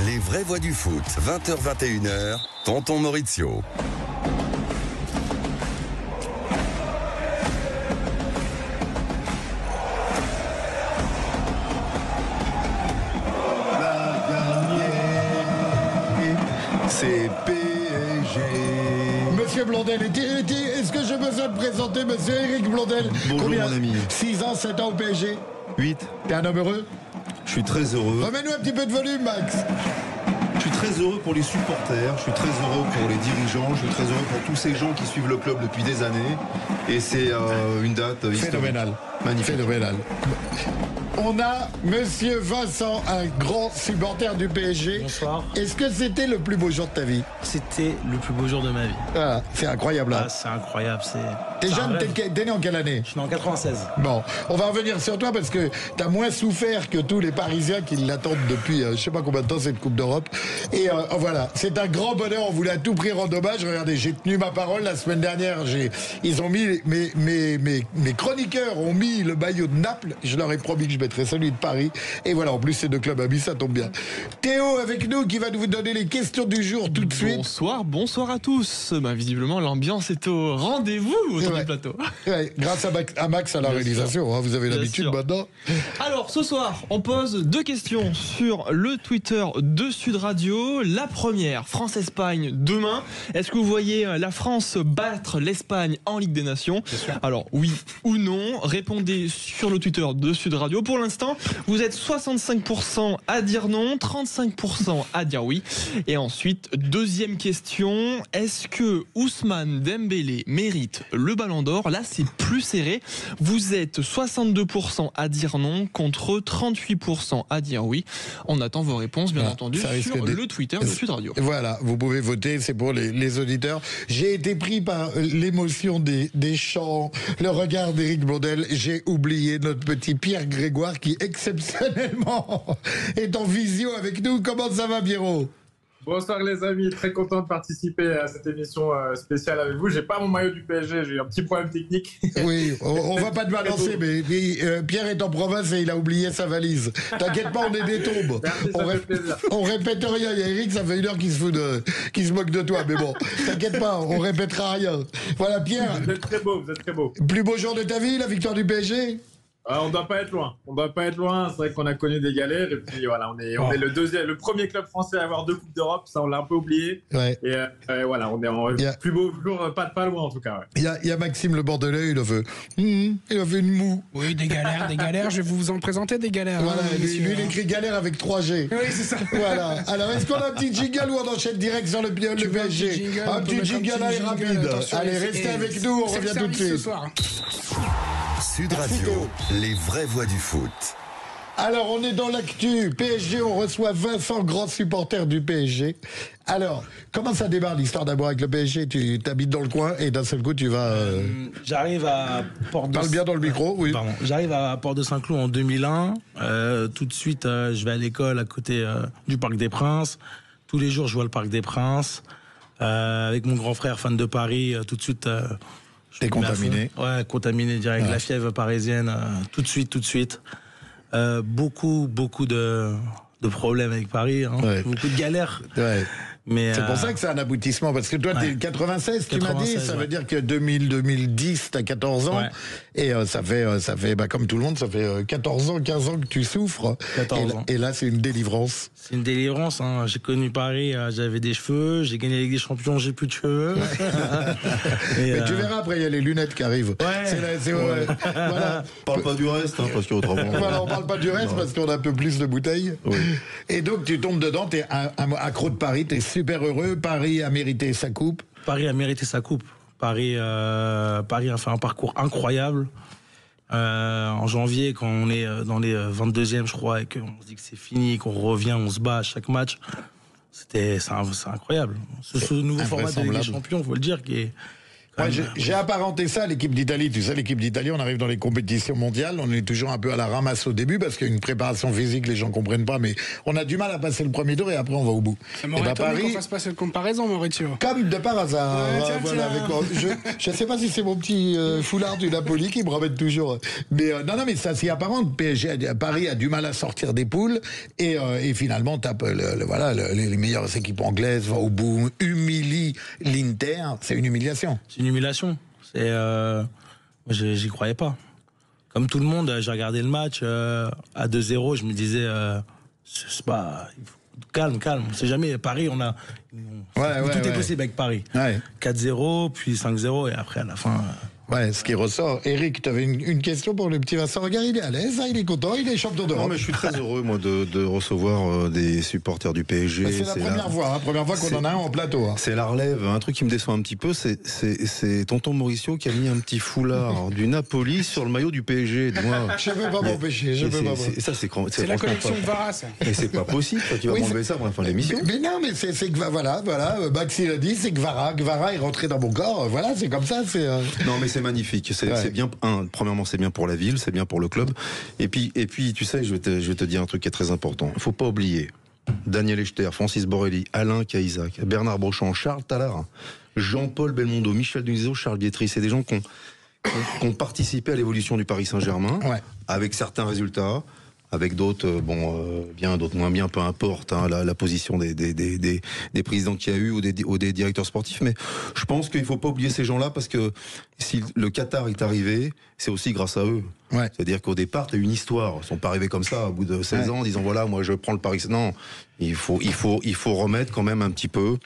Les vraies voix du foot, 20h-21h, Tonton Maurizio. C'est PSG. Monsieur Blondel, est-ce que j'ai besoin de présenter Monsieur Eric Blondel? Bonjour Combien? mon ami. 6 ans, 7 ans au PSG. 8. T'es un homme heureux? Je suis très heureux. Remets-nous un petit peu de volume, Max. Je suis très heureux pour les supporters, je suis très heureux pour les dirigeants, je suis très heureux pour tous ces gens qui suivent le club depuis des années. Et c'est une date historique. Phénoménal. Magnifique. Phénoménal. On a Monsieur Vincent, un grand supporter du PSG. Bonsoir. Est-ce que c'était le plus beau jour de ta vie? C'était le plus beau jour de ma vie. Voilà, c'est incroyable. Hein. Ah, c'est incroyable. T'es jeune, t'es né en quelle année? Je suis né en 96. Bon, on va revenir sur toi parce que t'as moins souffert que tous les Parisiens qui l'attendent depuis je sais pas combien de temps cette Coupe d'Europe. Et voilà, c'est un grand bonheur, on voulait à tout prix rendre hommage. Regardez, j'ai tenu ma parole la semaine dernière. Ils ont mis, mes chroniqueurs ont mis le maillot de Naples. Je leur ai promis que je mettrais celui de Paris. Et voilà, en plus c'est deux clubs amis, ça tombe bien. Théo avec nous qui va nous donner les questions du jour tout de suite. Bonsoir à tous. Visiblement l'ambiance est au rendez-vous autour du plateau. Ouais, grâce à Max à la réalisation, hein, vous avez l'habitude maintenant. Alors ce soir, on pose deux questions sur le Twitter de Sud Radio. La première, France-Espagne demain. Est-ce que vous voyez la France battre l'Espagne en Ligue des Nations? Alors oui ou non, répondez sur le Twitter de Sud Radio. Pour l'instant, vous êtes 65% à dire non, 35% à dire oui. Et ensuite, deuxième question, est-ce que Ousmane Dembélé mérite le Ballon d'Or? Là, c'est plus serré. Vous êtes 62% à dire non contre 38% à dire oui. On attend vos réponses, bien entendu, sur le Twitter de Sud Radio. Voilà, vous pouvez voter, c'est pour les auditeurs. J'ai été pris par l'émotion des chants, le regard d'Éric Blondel. J'ai oublié notre petit Pierre Grégoire qui, exceptionnellement, est en visio avec nous. Comment ça va, Pierrot? Bonsoir les amis, très content de participer à cette émission spéciale avec vous. J'ai pas mon maillot du PSG, j'ai eu un petit problème technique. Oui, on va pas te balancer, mais Pierre est en province et il a oublié sa valise. T'inquiète pas, on est des tombes. Merci, ça fait plaisir. On répète rien. Il y a Eric, ça fait une heure qu'il se moque de toi, mais bon, t'inquiète pas, on répétera rien. Voilà, Pierre. Vous êtes très beau, Plus beau jour de ta vie, la victoire du PSG? On doit pas être loin. C'est vrai qu'on a connu des galères et puis voilà, on est le premier club français à avoir 2 coupes d'Europe. Ça, on l'a un peu oublié. Ouais. Et voilà, on est en plus beau jour, pas loin en tout cas. Ouais. Il y a Maxime Le Bordelais, il a fait une moue. Oui, des galères. Je vais vous en présenter des galères. Voilà, lui, il écrit galère avec 3G. Oui, c'est ça. Voilà. Alors, est-ce qu'on a un petit jingle ou on enchaîne direct sur le PSG? Un petit jingle rapide. Allez, restez avec nous, on revient tout de suite. Sud Radio, les vraies voix du foot. Alors, on est dans l'actu PSG, on reçoit Vincent, grand supporter du PSG. Alors, comment ça démarre l'histoire d'abord avec le PSG? Tu t'habites dans le coin et d'un seul coup, tu vas... J'arrive à Port de... Parle bien dans le micro, oui. Pardon. J'arrive à Port de Saint-Cloud en 2001. Tout de suite, je vais à l'école à côté du Parc des Princes. Tous les jours, je vois le Parc des Princes. Avec mon grand frère, fan de Paris, tout de suite... T'es contaminé? Ouais, contaminé direct. Ouais. La fièvre parisienne, tout de suite. Beaucoup de problèmes avec Paris, hein. Ouais. Beaucoup de galères. Ouais. Mais c'est pour ça que c'est un aboutissement, parce que toi, t'es 96, tu m'as dit, ça veut dire que 2010, t'as 14 ans, et ça fait comme tout le monde, ça fait 14 ans, 15 ans que tu souffres. 14 ans. Et là, c'est une délivrance. C'est une délivrance, hein. J'ai connu Paris, j'avais des cheveux, j'ai gagné avec des champions, j'ai plus de cheveux. Mais tu verras, après, il y a les lunettes qui arrivent. Ouais. Voilà. On parle pas du reste, parce qu'autrement... Voilà, on parle pas du reste, parce qu'on a un peu plus de bouteilles. Oui. Et donc, tu tombes dedans, t'es un accro de Paris, t'es super heureux. Paris a mérité sa coupe. Paris a fait un parcours incroyable. En janvier, quand on est dans les 22e, je crois, et qu'on se dit que c'est fini, qu'on revient, on se bat à chaque match, c'est incroyable. Ce nouveau format de Ligue des Champions, il faut le dire, qui est Ouais, j'ai apparenté ça à l'équipe d'Italie. Tu sais, l'équipe d'Italie, on arrive dans les compétitions mondiales, on est toujours un peu à la ramasse au début parce qu'il y a une préparation physique, les gens comprennent pas, mais on a du mal à passer le premier tour et après on va au bout. Ça m'aurait étonné qu'on fasse pas cette comparaison, Maurizio. Comme de par hasard. Tiens. Je sais pas si c'est mon petit foulard du Napoli qui me ramène toujours. Mais non, mais ça s'y apparente. Paris a du mal à sortir des poules et finalement tape les meilleures équipes anglaises, va au bout, humilie l'Inter. C'est une humiliation. C'est une humiliation. J'y croyais pas. Comme tout le monde, j'ai regardé le match à 2-0, je me disais, c'est pas... Calme. On sait jamais. Paris, tout est possible avec Paris. Ouais. 4-0, puis 5-0, et après, à la fin... Ouais, ce qui ressort. Eric, tu avais une question pour le petit Vincent. Regarde, il est à l'aise, il est content, il est champion d'Europe. Non, mais je suis très heureux, moi, de recevoir des supporters du PSG. Bah, c'est la première fois qu'on en a un en plateau. Hein. C'est la relève. Un truc qui me déçoit un petit peu, c'est tonton Mauricio qui a mis un petit foulard du Napoli sur le maillot du PSG. Moi, je ne peux pas m'empêcher. C'est la collection Vara, ça. Mais c'est pas possible, tu vas m'enlever ça pour la fin de l'émission. Mais non, mais c'est que voilà, Maxi l'a dit, c'est que Vara est rentré dans mon corps. Voilà, c'est comme ça. Non, mais c'est magnifique. C'est bien. Premièrement, c'est bien pour la ville, c'est bien pour le club. Et puis, tu sais, je vais te dire un truc qui est très important. Il faut pas oublier Daniel Echter, Francis Borrelli, Alain Caïsac, Bernard Brochamp, Charles Tallard, Jean-Paul Belmondo, Michel Denisot, Charles Bietri. C'est des gens qui ont participé à l'évolution du Paris Saint-Germain, avec certains résultats. Avec d'autres, bien, d'autres moins bien, peu importe la position des présidents qu'il y a eu ou des directeurs sportifs. Mais je pense qu'il ne faut pas oublier ces gens-là parce que si le Qatar est arrivé, c'est aussi grâce à eux. Ouais. C'est-à-dire qu'au départ, tu as une histoire. Ils ne sont pas arrivés comme ça au bout de 16 ans en disant voilà, moi je prends le Paris. Non, il faut remettre quand même un petit peu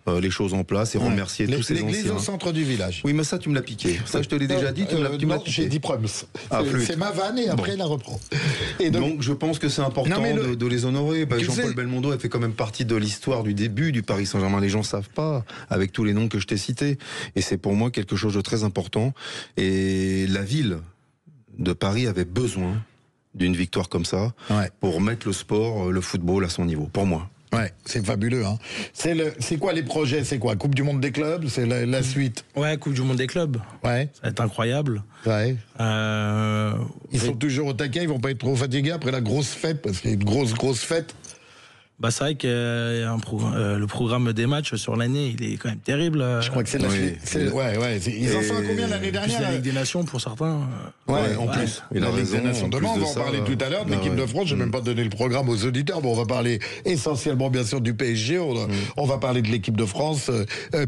les choses en place et remercier tous ces anciens. L'église au centre du village. Oui, mais ça, tu me l'as piqué. Ça, je te l'ai déjà dit. Tu me l'as piqué. J'ai dit Prums. C'est ma vanne et après, il la reprend. Et donc, je pense que c'est important de les honorer. Jean-Paul Belmondo a fait quand même partie de l'histoire du début du Paris Saint-Germain. Les gens ne savent pas, avec tous les noms que je t'ai cités. Et c'est pour moi quelque chose de très important. Et la ville de Paris avait besoin d'une victoire comme ça pour mettre le sport, le football à son niveau, pour moi. Ouais, c'est fabuleux. Hein. C'est quoi les projets? C'est quoi? Coupe du monde des clubs? C'est la suite? Ouais, Coupe du monde des clubs. Ouais. Ça va être incroyable. Ouais. Ils sont toujours au taquet, ils vont pas être trop fatigués après la grosse fête, parce qu'il y a une grosse fête. Bah c'est vrai que le programme des matchs sur l'année, il est quand même terrible. Je crois que c'est la suite. Ils en sont à combien l'année dernière? La Ligue des Nations pour certains. En plus. Et la Ligue des Nations demain, on va en parler tout à l'heure de l'équipe de France. Je n'ai même pas donné le programme aux auditeurs. Bon, on va parler essentiellement bien sûr du PSG. On va parler de l'équipe de France.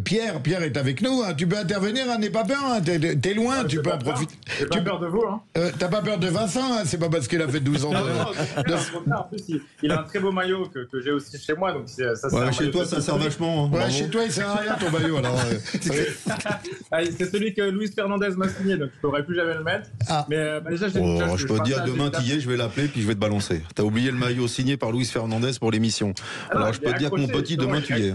Pierre est avec nous. Hein. Tu peux intervenir, n'aie pas peur. Hein. T'es loin, tu peux en profiter. J'ai pas peur de vous. Hein. T'as pas peur de Vincent, hein. C'est pas parce qu'il a fait 12 ans. En plus, il a un très beau maillot que j'ai aussi chez moi, donc ça chez toi ça sert vachement. Ouais, chez toi il sert à rien ton maillot alors. C'est celui que Luis Fernandez m'a signé, donc je pourrais plus jamais le mettre. Mais déjà, je peux te dire demain Tillet, je vais l'appeler puis je vais te balancer. T'as oublié le maillot signé par Luis Fernandez pour l'émission. Alors je peux te dire que mon petit demain tu y es.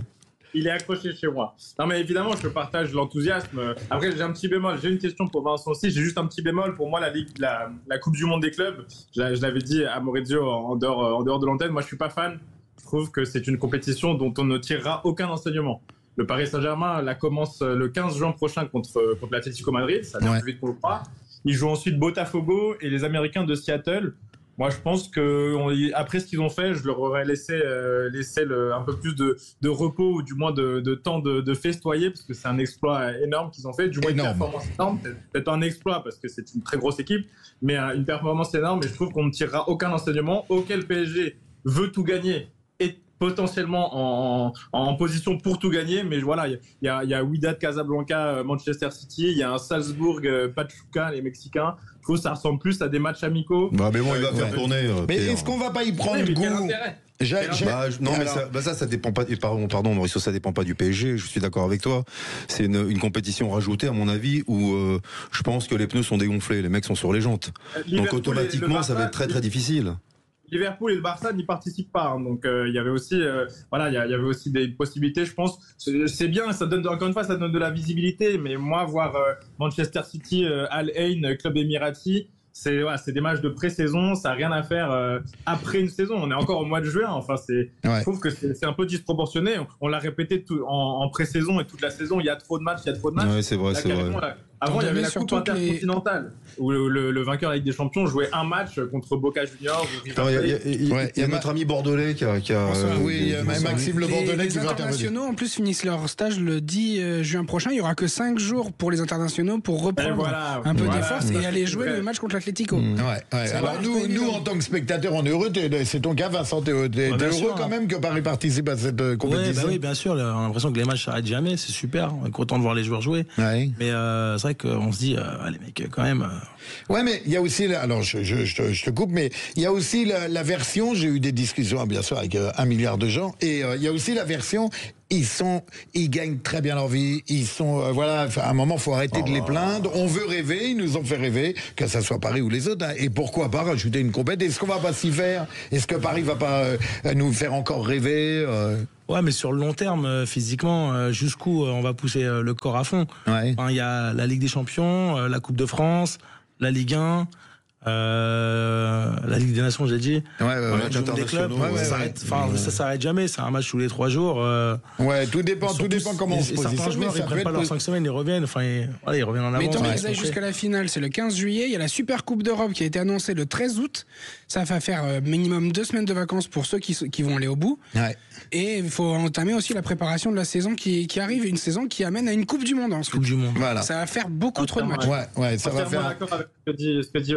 Il est accroché chez moi. Non mais évidemment, je partage l'enthousiasme. Après, j'ai un petit bémol. J'ai une question pour Vincent aussi. J'ai juste un petit bémol. Pour moi, la Coupe du Monde des clubs, je l'avais dit à Maurizio en dehors de l'antenne, moi je suis pas fan. Je trouve que c'est une compétition dont on ne tirera aucun enseignement. Le Paris Saint-Germain la commence le 15 juin prochain contre l'Atlético Madrid. Ça vient plus vite qu'on le croit. Ils jouent ensuite Botafogo et les Américains de Seattle. Moi, je pense qu'après ce qu'ils ont fait, je leur aurais laissé un peu plus de repos ou du moins de temps de festoyer parce que c'est un exploit énorme qu'ils ont fait. Du moins, une performance énorme. Peut-être un exploit parce que c'est une très grosse équipe, mais une performance énorme. Et je trouve qu'on ne tirera aucun enseignement auquel PSG veut tout gagner et potentiellement en position pour tout gagner, mais voilà, il y a Wydad Casablanca, Manchester City, il y a un Salzbourg, Pachuca, les Mexicains. Je trouve que ça ressemble plus à des matchs amicaux. Bah, mais bon, il va faire tourner. Mais est-ce qu'on va pas y prendre goût? Non, mais ça dépend pas. Pardon, Mauricio, ça dépend pas du PSG. Je suis d'accord avec toi. C'est une compétition rajoutée, à mon avis, où je pense que les pneus sont dégonflés, les mecs sont sur les jantes. Donc automatiquement, ça va être très très difficile. Liverpool et le Barça n'y participent pas, hein. Donc il y avait aussi, il y avait aussi des possibilités. Je pense, c'est bien, ça donne encore une fois, ça donne de la visibilité. Mais moi, voir Manchester City, Al Ain, club émirati, c'est des matchs de pré-saison, ça n'a rien à faire après une saison. On est encore au mois de juin. Enfin, je trouve que c'est un peu disproportionné. On l'a répété en pré-saison et toute la saison. Il y a trop de matchs, Ouais, c'est vrai, c'est vrai. Avant, il y avait la Coupe intercontinentale où le vainqueur de la Ligue des Champions jouait un match contre Boca Juniors. Il y a notre ami bordelais qui a oui, il y a Maxime Le Bordelais qui va intervenir. Les internationaux, en plus, finissent leur stage le 10 juin prochain. Il n'y aura que 5 jours pour les internationaux pour reprendre un peu des forces et aller jouer le match contre l'Atlético. Alors nous, en tant que spectateurs, on est heureux. C'est ton cas, Vincent. T'es heureux quand même que Paris participe à cette compétition? Oui, bien sûr. On a l'impression que les matchs s'arrêtent jamais. C'est super. On est content de voir les joueurs jouer. Mais c'est vrai qu'on se dit, les mecs, quand même. Ouais, mais il y a aussi, alors je te coupe, mais il y a aussi la version, j'ai eu des discussions bien sûr avec 1 milliard de gens, et il y a aussi la version, ils gagnent très bien leur vie, ils sont, à un moment faut arrêter de les plaindre, on veut rêver, ils nous ont fait rêver, que ça soit Paris ou les autres, et pourquoi pas rajouter une compète? Est-ce qu'on va pas s'y faire? Est-ce que Paris va pas nous faire encore rêver? Ouais, mais sur le long terme, physiquement, jusqu'où on va pousser le corps à fond. Il y a la Ligue des Champions, la Coupe de France, la Ligue 1, la Ligue des Nations, j'ai dit. Des clubs, ça s'arrête jamais. C'est un match tous les 3 jours. Tout dépend comment on se positionne. Certains joueurs, ils prennent pas leurs 5 semaines, ils reviennent. Ils reviennent en avant. Mais tant qu'ils aillent jusqu'à la finale, c'est le 15 juillet. Il y a la Super Coupe d'Europe qui a été annoncée le 13 août. Ça va faire minimum 2 semaines de vacances pour ceux qui vont aller au bout. Et il faut entamer aussi la préparation de la saison qui arrive, une saison qui amène à une Coupe du Monde. Coupe du Monde. Voilà. Ça va faire beaucoup trop de matchs. Ça va faire.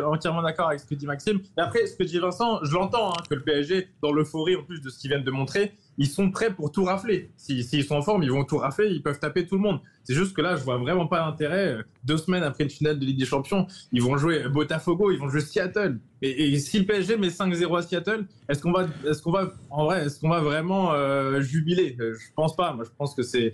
Entièrement d'accord avec ce que dit Maxime. Et après, ce que dit Vincent, je l'entends, que le PSG, dans l'euphorie en plus de ce qu'ils viennent de montrer, ils sont prêts pour tout rafler. S'ils sont en forme, ils vont tout rafler, ils peuvent taper tout le monde. C'est juste que là, je vois vraiment pas l'intérêt. 2 semaines après une finale de Ligue des Champions, ils vont jouer Botafogo, ils vont jouer Seattle. Et si le PSG met 5-0 à Seattle, est-ce qu'on va vraiment jubiler? Je pense pas. Moi, je pense que c'est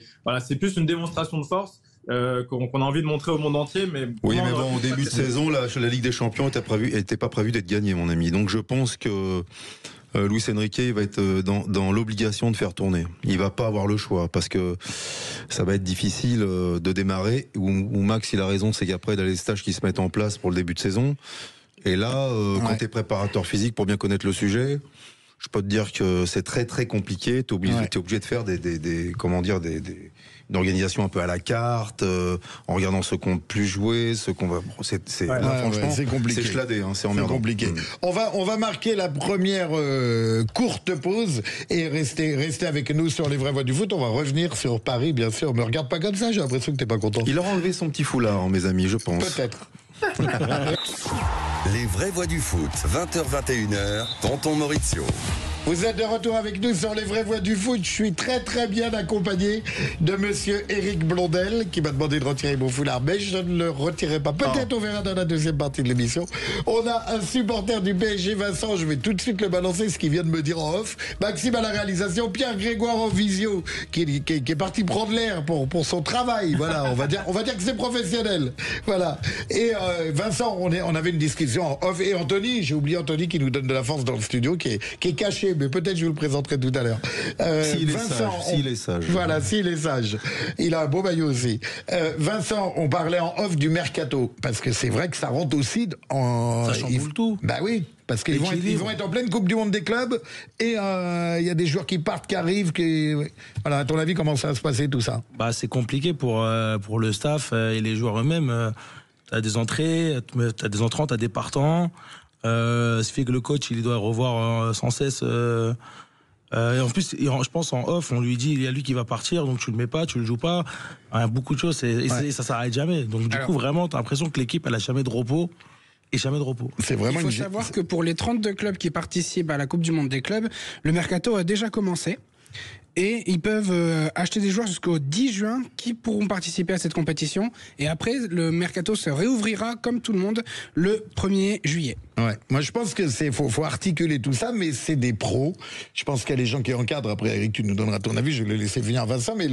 plus une démonstration de force. Qu'on a envie de montrer au monde entier, mais oui, mais bon, au début de saison, la Ligue des Champions était pas prévue d'être gagnée, mon ami. Donc je pense que Luis Enrique va être dans l'obligation de faire tourner. Il va pas avoir le choix parce que ça va être difficile de démarrer. Où Max il a raison, c'est qu'après il y a les stages qui se mettent en place pour le début de saison. Et là, quand tu es préparateur physique pour bien connaître le sujet, je peux te dire que c'est très très compliqué. T'es obligé de faire une organisation un peu à la carte, en regardant ceux qu'on ne plus jouer, ceux qu'on va. Franchement, c'est compliqué. C'est chladé, c'est emmerdant. C'est compliqué. On va marquer la première courte pause et rester avec nous sur les vraies voix du foot. On va revenir sur Paris, bien sûr. Me regarde pas comme ça. J'ai l'impression que t'es pas content. Il aura enlevé son petit foulard, mes amis, je pense. Peut-être. Les vraies voix du foot, 20h-21h, Tonton Maurizio. Vous êtes de retour avec nous sur les vraies voix du foot. Je suis très très bien accompagné de monsieur Éric Blondel qui m'a demandé de retirer mon foulard, mais je ne le retirerai pas. Peut-être on verra dans la deuxième partie de l'émission. On a un supporter du PSG, Vincent, je vais tout de suite le balancer, ce qu'il vient de me dire en off. Maxime à la réalisation, Pierre Grégoire en visio, qui est parti prendre l'air pour son travail. Voilà, on va dire que c'est professionnel. Voilà. Et Vincent, on avait une discussion en off. Et Anthony, j'ai oublié Anthony qui nous donne de la force dans le studio, qui est caché, mais peut-être je vous le présenterai tout à l'heure. S'il est sage. Voilà, s'il est sage. Il a un beau maillot aussi. Vincent, on parlait en off du mercato, parce que c'est vrai que ça rentre aussi ça chamboule tout. Bah oui, parce qu'ils vont être en pleine Coupe du Monde des clubs, et il y a des joueurs qui partent, qui arrivent, Voilà, à ton avis, comment ça va se passer tout ça? C'est compliqué pour le staff et les joueurs eux-mêmes. T'as des entrées, t'as des entrants, t'as des partants. Ça fait que le coach il doit revoir sans cesse. Et en plus, je pense en off, on lui dit il y a lui qui va partir, donc tu le mets pas, tu le joues pas. Beaucoup de choses, ça s'arrête jamais. Donc du coup, vraiment, t'as l'impression que l'équipe elle a jamais de repos. Et jamais de repos. C'est vraiment. Il faut savoir que pour les 32 clubs qui participent à la Coupe du Monde des clubs, le mercato a déjà commencé. Et ils peuvent acheter des joueurs jusqu'au 10 juin qui pourront participer à cette compétition. Et après, le mercato se réouvrira, comme tout le monde, le 1er juillet. Ouais. Moi, je pense que faut articuler tout ça, mais c'est des pros. Je pense qu'il y a les gens qui encadrent. Après, Eric, tu nous donneras ton avis. Je vais le laisser finir Vincent, mais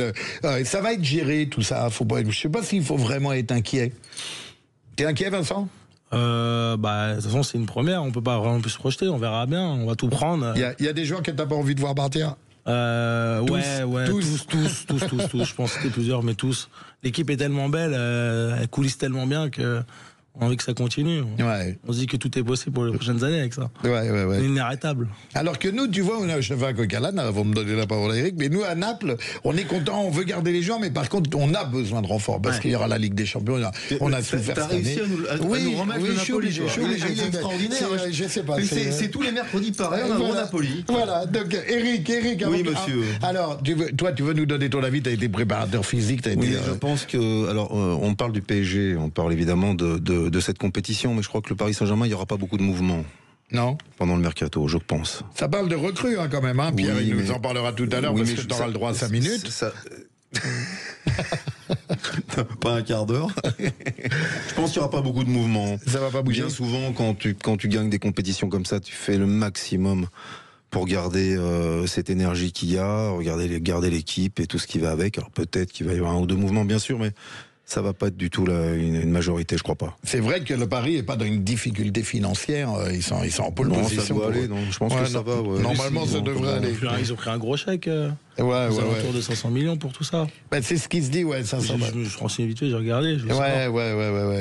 ça va être géré, tout ça. Je sais pas s'il faut vraiment être inquiet. T'es inquiet, Vincent? De toute façon, c'est une première. On peut pas vraiment plus se projeter. On verra bien. On va tout prendre. Il y a des joueurs que t'as pas envie de voir partir? Tous. Je pense que c'était plusieurs, mais tous. L'équipe est tellement belle, elle coulisse tellement bien que On a envie que ça continue. On se dit que tout est possible pour les prochaines années avec ça. C'est inarrêtable. Alors que nous, tu vois, je vais à Coquelin, avant de me donner la parole à Eric, mais nous, à Naples, on est content, on veut garder les joueurs, mais par contre, on a besoin de renfort, parce qu'il y aura la Ligue des Champions, on a souffert cette année. T'as réussi à nous remettre le Napoli. Il est extraordinaire. Je sais pas. C'est tous les mercredis pareil, on a le Napoli. Voilà, donc Eric. Oui, monsieur. Alors, toi, tu veux nous donner ton avis, tu as été préparateur physique, je pense que, alors, on parle du PSG, on parle évidemment de cette compétition, mais je crois que le Paris Saint-Germain, il n'y aura pas beaucoup de mouvements. Non. Pendant le mercato, je pense. Ça parle de recrues quand même, hein. Pierre, il nous en parlera tout à l'heure parce que tu auras le droit à 5 minutes. Pas un quart d'heure. Je pense qu'il n'y aura pas beaucoup de mouvements. Ça va pas bouger. Bien souvent, quand tu gagnes des compétitions comme ça, tu fais le maximum pour garder cette énergie qu'il y a, garder l'équipe et tout ce qui va avec. Alors peut-être qu'il va y avoir un ou deux mouvements, bien sûr, mais ça va pas être du tout une majorité, je crois pas. C'est vrai que le Paris est pas dans une difficulté financière. Ils sont en pole position. Ça doit aller. Je pense que ça va. Normalement, ça devrait aller. Ils ont pris un gros chèque. Autour de 500 millions pour tout ça. C'est ce qui se dit, 500 millions. Je me suis renseigné vite fait, j'ai regardé.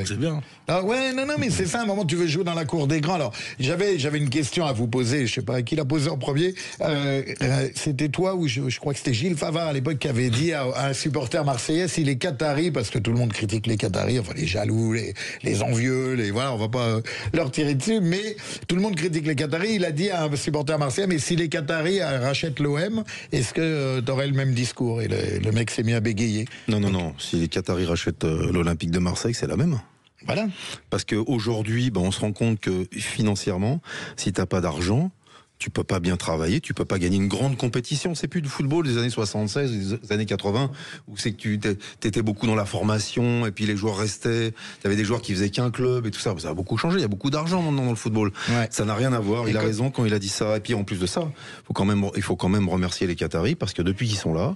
C'est bien. Non, mais c'est ça, à un moment, tu veux jouer dans la cour des grands. Alors, j'avais une question à vous poser, je sais pas qui l'a posée en premier. C'était toi ou je crois que c'était Gilles Favard à l'époque qui avait dit à un supporter marseillais, si les Qataris, parce que tout le monde critique les Qataris, enfin les jaloux, les envieux, voilà, on va pas leur tirer dessus, mais tout le monde critique les Qataris. Il a dit à un supporter marseillais, mais si les Qataris rachètent l'OM, est-ce que t'aurais le même discours? Et le mec s'est mis à bégayer. Non. Si les Qataris rachètent l'Olympique de Marseille, c'est la même. Voilà. Parce qu'aujourd'hui, on se rend compte que financièrement, si t'as pas d'argent, tu peux pas bien travailler, tu peux pas gagner une grande compétition. C'est plus du football des années 76, des années 80, où c'est que tu étais beaucoup dans la formation, et puis les joueurs restaient, t'avais des joueurs qui faisaient qu'un club, et tout ça. Ça a beaucoup changé, il y a beaucoup d'argent maintenant dans le football. Ça n'a rien à voir, il a raison quand il a dit ça. Et puis en plus de ça, il faut quand même remercier les Qataris, parce que depuis qu'ils sont là,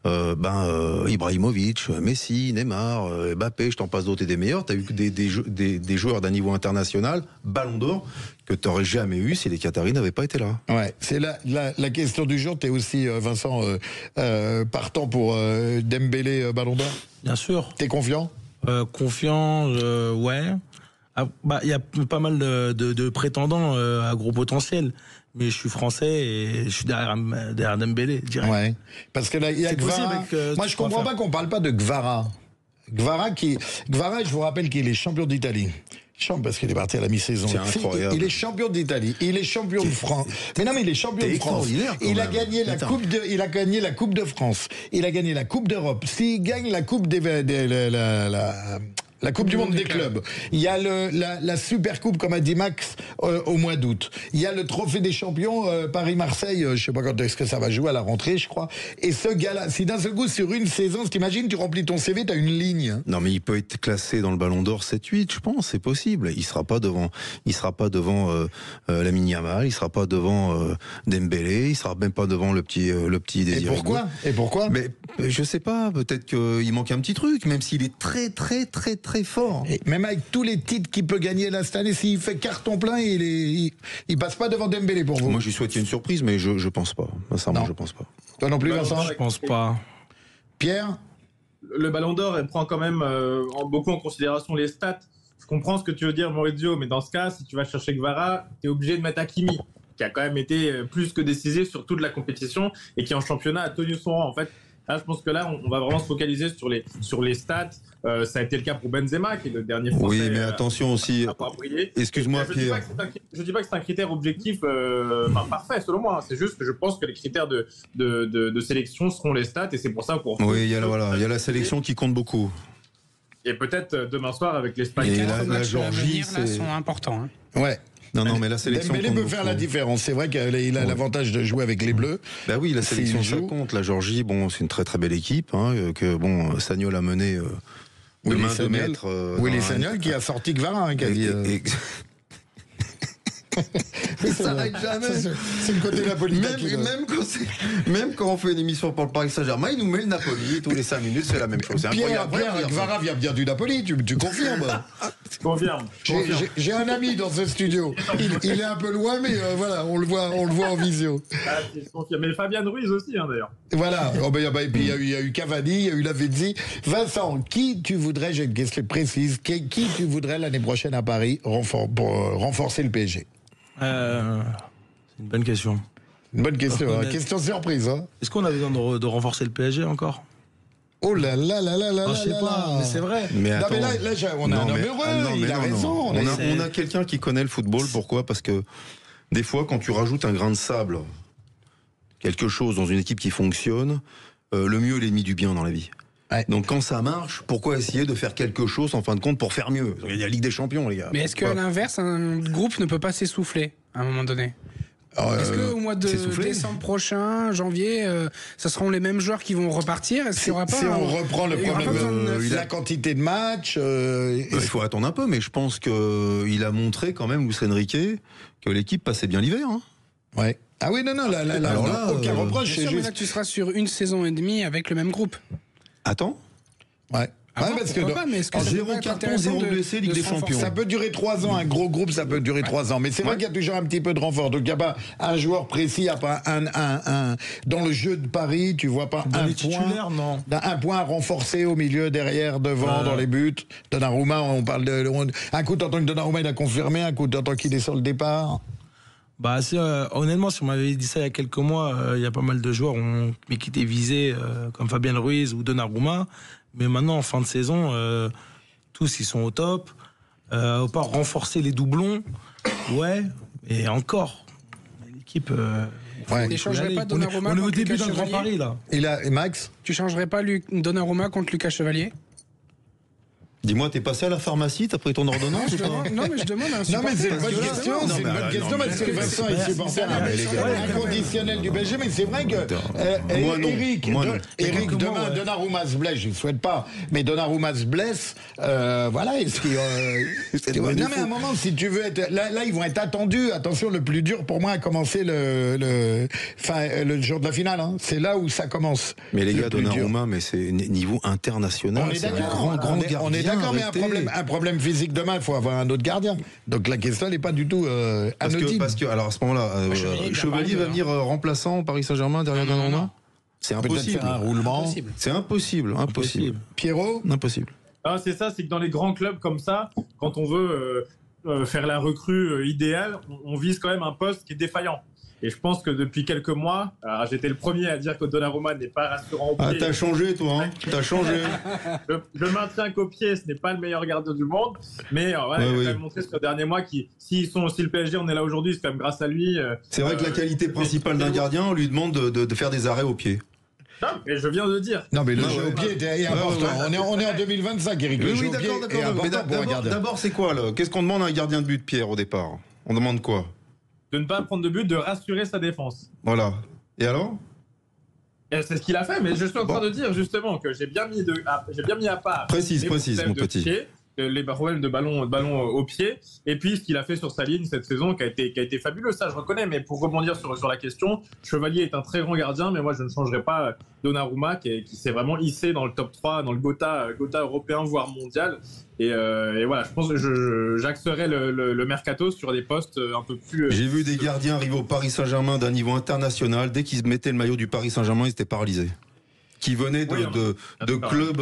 Ibrahimovic, Messi, Neymar, Mbappé, je t'en passe d'autres et des meilleurs. T'as eu des joueurs d'un niveau international, Ballon d'Or, que t'aurais jamais eu si les Qataris n'avaient pas été là. Ouais, c'est la question du jour. T'es aussi, Vincent, partant pour Dembélé, Ballon d'Or? Bien sûr. T'es confiant? Confiant, ouais. Il y a pas mal de prétendants à gros potentiel. Mais je suis français et je suis derrière Dembélé, direct. Ouais. Parce que là, il y a Gvara. Moi, je comprends pas qu'on parle pas de Gvara. Gvara, je vous rappelle qu'il est champion d'Italie. Parce qu'il est parti à la mi-saison. C'est incroyable. Il est champion d'Italie. Il est champion de France. Mais non, mais il est champion de France. Il a gagné la Coupe de France. Il a gagné la Coupe d'Europe. S'il gagne la Coupe la Coupe du Monde des clubs. Il y a la Super Coupe, comme a dit Max, au mois d'août. Il y a le Trophée des Champions, Paris-Marseille, je sais pas quand est-ce que ça va jouer, à la rentrée, je crois. Et ce gars-là, si d'un seul coup, sur une saison, t'imagines, tu remplis ton CV, t'as une ligne. Non, mais il peut être classé dans le Ballon d'Or 7-8, je pense, c'est possible. Il sera pas devant Lamine Yamal, il sera pas devant Dembélé, il sera même pas devant le petit Désiré. Et pourquoi? Mais je sais pas, peut-être qu'il manque un petit truc, même s'il est très fort. Et même avec tous les titres qu'il peut gagner là cette année, s'il fait carton plein, il passe pas devant Dembélé pour vous. Moi, je lui souhaite une surprise, mais je pense pas. Sincèrement, je pense pas. Toi non plus, Vincent? Je pense pas. Pierre? Le Ballon d'Or, elle prend quand même beaucoup en considération les stats. Je comprends ce que tu veux dire, Maurizio, mais dans ce cas, si tu vas chercher Gvara, tu es obligé de mettre Hakimi, qui a quand même été plus que décisif sur toute la compétition et qui en championnat a tenu son rang. En fait, là, je pense que là, on va vraiment se focaliser sur les stats. Ça a été le cas pour Benzema, qui est le dernier Français. Oui, mais attention aussi. Excuse-moi, Pierre. Je dis pas que c'est un critère objectif parfait, selon moi. C'est juste que je pense que les critères de sélection seront les stats, et c'est pour ça qu'on. Oui, il y a la sélection qui compte beaucoup. Et peut-être demain soir avec l'Espagne. Et la Géorgie, sont importants. Hein. Ouais. Non, mais la sélection. Dembélé peut faire la différence. C'est vrai qu'il a l'avantage de jouer avec les Bleus. Bah oui, la sélection, ça compte. La Géorgie, c'est une très très belle équipe. Sagnol a mené de main de maître. Willy Sagnol qui a sorti Gvara, qui a dit. Ça s'arrête jamais. C'est le côté de la politique. Même quand on fait une émission pour le Paris Saint-Germain, il nous met le Napoli. Tous les 5 minutes, c'est la même chose. C'est Pierre, Gvara vient bien du Napoli, tu confirmes? Confirme. J'ai un ami dans ce studio. Il est un peu loin, mais voilà, on le voit en visio. Ah, mais Fabien Ruiz aussi, hein, d'ailleurs. Voilà. Et puis il y a eu Cavani, il y a eu Lavezzi. Vincent, qui tu voudrais, j'ai une question précise, qui tu voudrais l'année prochaine à Paris pour renforcer le PSG? C'est une bonne question. Une bonne question, question surprise. Hein. Est-ce qu'on a besoin de renforcer le PSG encore? Oh là là là là là là. Je sais pas, mais c'est vrai. Mais attends, non, mais là on a un homme heureux, il a raison. On a quelqu'un qui connaît le football. Pourquoi? Parce que des fois, quand tu rajoutes un grain de sable, quelque chose dans une équipe qui fonctionne, le mieux est l'ennemi du bien dans la vie. Ouais. Donc quand ça marche, pourquoi essayer de faire quelque chose en fin de compte pour faire mieux? Il y a la Ligue des Champions, les gars. Mais est-ce qu'à l'inverse, un groupe ne peut pas s'essouffler à un moment donné? Est-ce qu'au mois de décembre prochain, janvier, ce seront les mêmes joueurs qui vont repartir? Est-ce qu'il y aura pas on reprend le problème, la quantité de matchs. Il faut attendre un peu, mais je pense qu'il a montré quand même, Luis Enrique, que l'équipe passait bien l'hiver. Hein. Ouais. Ah oui, non, là, aucun reproche. C'est sûr, mais là, tu seras sur une saison et demie avec le même groupe. Attends. Ouais. Parce que zéro carton, zéro blessé, Ligue des Champions. Ça peut durer 3 ans, un gros groupe, ça peut durer 3 ans. Mais c'est vrai qu'il y a toujours un petit peu de renfort. Donc il n'y a pas un joueur précis, il n'y a pas un dans le jeu de Paris, tu vois pas un point à renforcer au milieu, derrière, devant, dans les buts. Donnarumma, on parle un coup t'entends que Donnarumma il a confirmé, un coup t'entends qu'il est sur le départ. Honnêtement, si on m'avait dit ça il y a quelques mois, il y a pas mal de joueurs qui étaient visés, comme Fabien Ruiz ou Donnarumma. Mais maintenant, en fin de saison, tous ils sont au top. Pas renforcer les doublons, ouais, et encore. L'équipe. Tu changerais pas Donnarumma? On est au début d'un Grand Paris là. Et Max, tu changerais pas Donnarumma contre Lucas Chevalier? Dis-moi, t'es passé à la pharmacie, t'as pris ton ordonnance ou pas? Non, mais je demande un Non, mais c'est une bonne question. C'est une bonne question parce que Vincent est supporter inconditionnel du PSG. Mais c'est vrai que Eric, demain, Donnarumma se blesse. Je ne souhaite pas, mais Donnarumma se blesse. Voilà. Est-ce qu'il non, mais à un moment, si tu veux être là, ils vont être attendus. Attention, le plus dur pour moi a commencé le jour de la finale. Hein. C'est là où ça commence. Mais les gars, Donnarumma, mais c'est niveau international. On est d'accord. On est d'accord, mais un problème physique demain, il faut avoir un autre gardien. Donc la question n'est pas du tout anodine. Parce que, alors à ce moment-là, Chevalier va venir remplaçant au Paris Saint-Germain derrière Donnarumma? C'est impossible. Un roulement. C'est impossible. Pierrot? Impossible. Ah, c'est ça, c'est que dans les grands clubs comme ça, quand on veut faire la recrue idéale, on vise quand même un poste qui est défaillant. Et je pense que depuis quelques mois, j'étais le premier à dire que Donnarumma n'est pas rassurant au pied. Ah, t'as changé, toi, hein. T'as changé. Je maintiens qu'au pied, ce n'est pas le meilleur gardien du monde. Mais voilà, il a quand même montré ce dernier mois si le PSG, on est là aujourd'hui, c'est quand même grâce à lui. C'est vrai que la qualité principale d'un gardien, on lui demande de faire des arrêts au pied. Non, mais je viens de dire. Non, mais le jeu au pied est important. On est en 2025, Eric. Le jeu au pied est important. Mais d'abord, c'est quoi, là? Qu'est-ce qu'on demande à un gardien de but, Pierre, au départ? On demande quoi? De ne pas prendre de but, de rassurer sa défense. Voilà. Et alors? Et c'est ce qu'il a fait, mais je suis en train de dire justement que j'ai bien mis à part. Précise, mon petit. Les problèmes de ballon au pied, et puis ce qu'il a fait sur sa ligne cette saison qui a été fabuleux, ça je reconnais. Mais pour rebondir sur la question, Chevalier est un très grand gardien, mais moi je ne changerai pas Donnarumma qui s'est vraiment hissé dans le top 3, dans le Gotha européen voire mondial. Et voilà, je pense que j'axerai le mercato sur des postes un peu plus. J'ai vu des gardiens arriver au Paris Saint-Germain d'un niveau international. Dès qu'ils mettaient le maillot du Paris Saint-Germain, ils étaient paralysés. Qui venaient de clubs.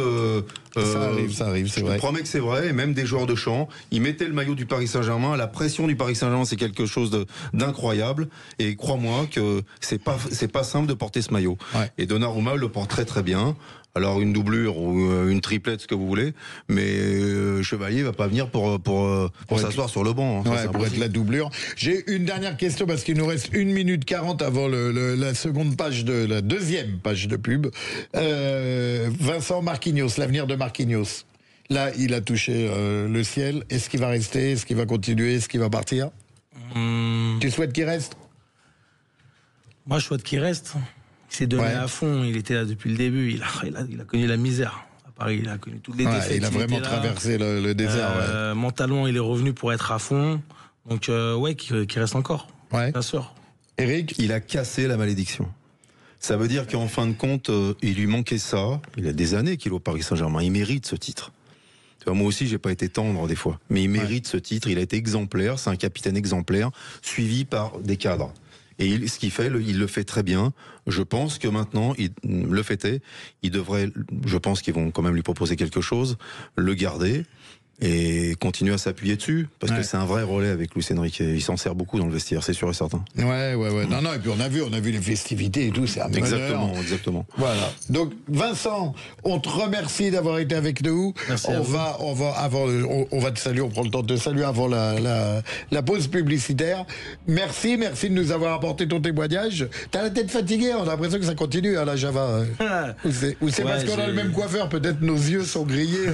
Ça arrive, c'est vrai. Je te promets que c'est vrai, et même des joueurs de champ. Ils mettaient le maillot du Paris Saint-Germain. La pression du Paris Saint-Germain, c'est quelque chose d'incroyable. Et crois-moi que c'est pas simple de porter ce maillot. Ouais. Et Donnarumma le porte très très bien. Alors une doublure ou une triplette, ce que vous voulez, mais Chevalier va pas venir pour s'asseoir sur le banc. Hein. Ouais, pour être la doublure. J'ai une dernière question parce qu'il nous reste 1 minute 40 avant la deuxième page de pub. Vincent Marquinhos, l'avenir de Marquinhos. Là, il a touché le ciel. Est-ce qu'il va rester? Est-ce qu'il va continuer? Est-ce qu'il va partir? Tu souhaites qu'il reste? Moi, je souhaite qu'il reste. Il s'est donné à fond, il était là depuis le début, il a connu la misère. À Paris, il a connu toutes les défaites. Il a vraiment traversé le désert. Mentalement, il est revenu pour être à fond. Donc, qu'il reste encore. Ouais. Bien sûr. Eric, il a cassé la malédiction. Ça veut dire qu'en fin de compte, il lui manquait ça. Il a des années qu'il est au Paris Saint-Germain. Il mérite ce titre. Moi aussi, j'ai pas été tendre des fois, mais il mérite ce titre. Il a été exemplaire, c'est un capitaine exemplaire, suivi par des cadres. Et ce qu'il fait, il le fait très bien. Je pense que maintenant, je pense qu'ils vont quand même lui proposer quelque chose, le garder et continuer à s'appuyer dessus, parce que c'est un vrai relais avec Luis Enrique. Il s'en sert beaucoup dans le vestiaire, c'est sûr et certain. Ouais. Non, et puis on a vu les festivités et tout, c'est un bonheur. Exactement. Voilà. Donc, Vincent, on te remercie d'avoir été avec nous. Merci On va te saluer, on prend le temps de te saluer avant la pause publicitaire. Merci de nous avoir apporté ton témoignage. T'as la tête fatiguée, on a l'impression que ça continue à la Java. Ou c'est parce qu'on a le même coiffeur, peut-être nos yeux sont grillés.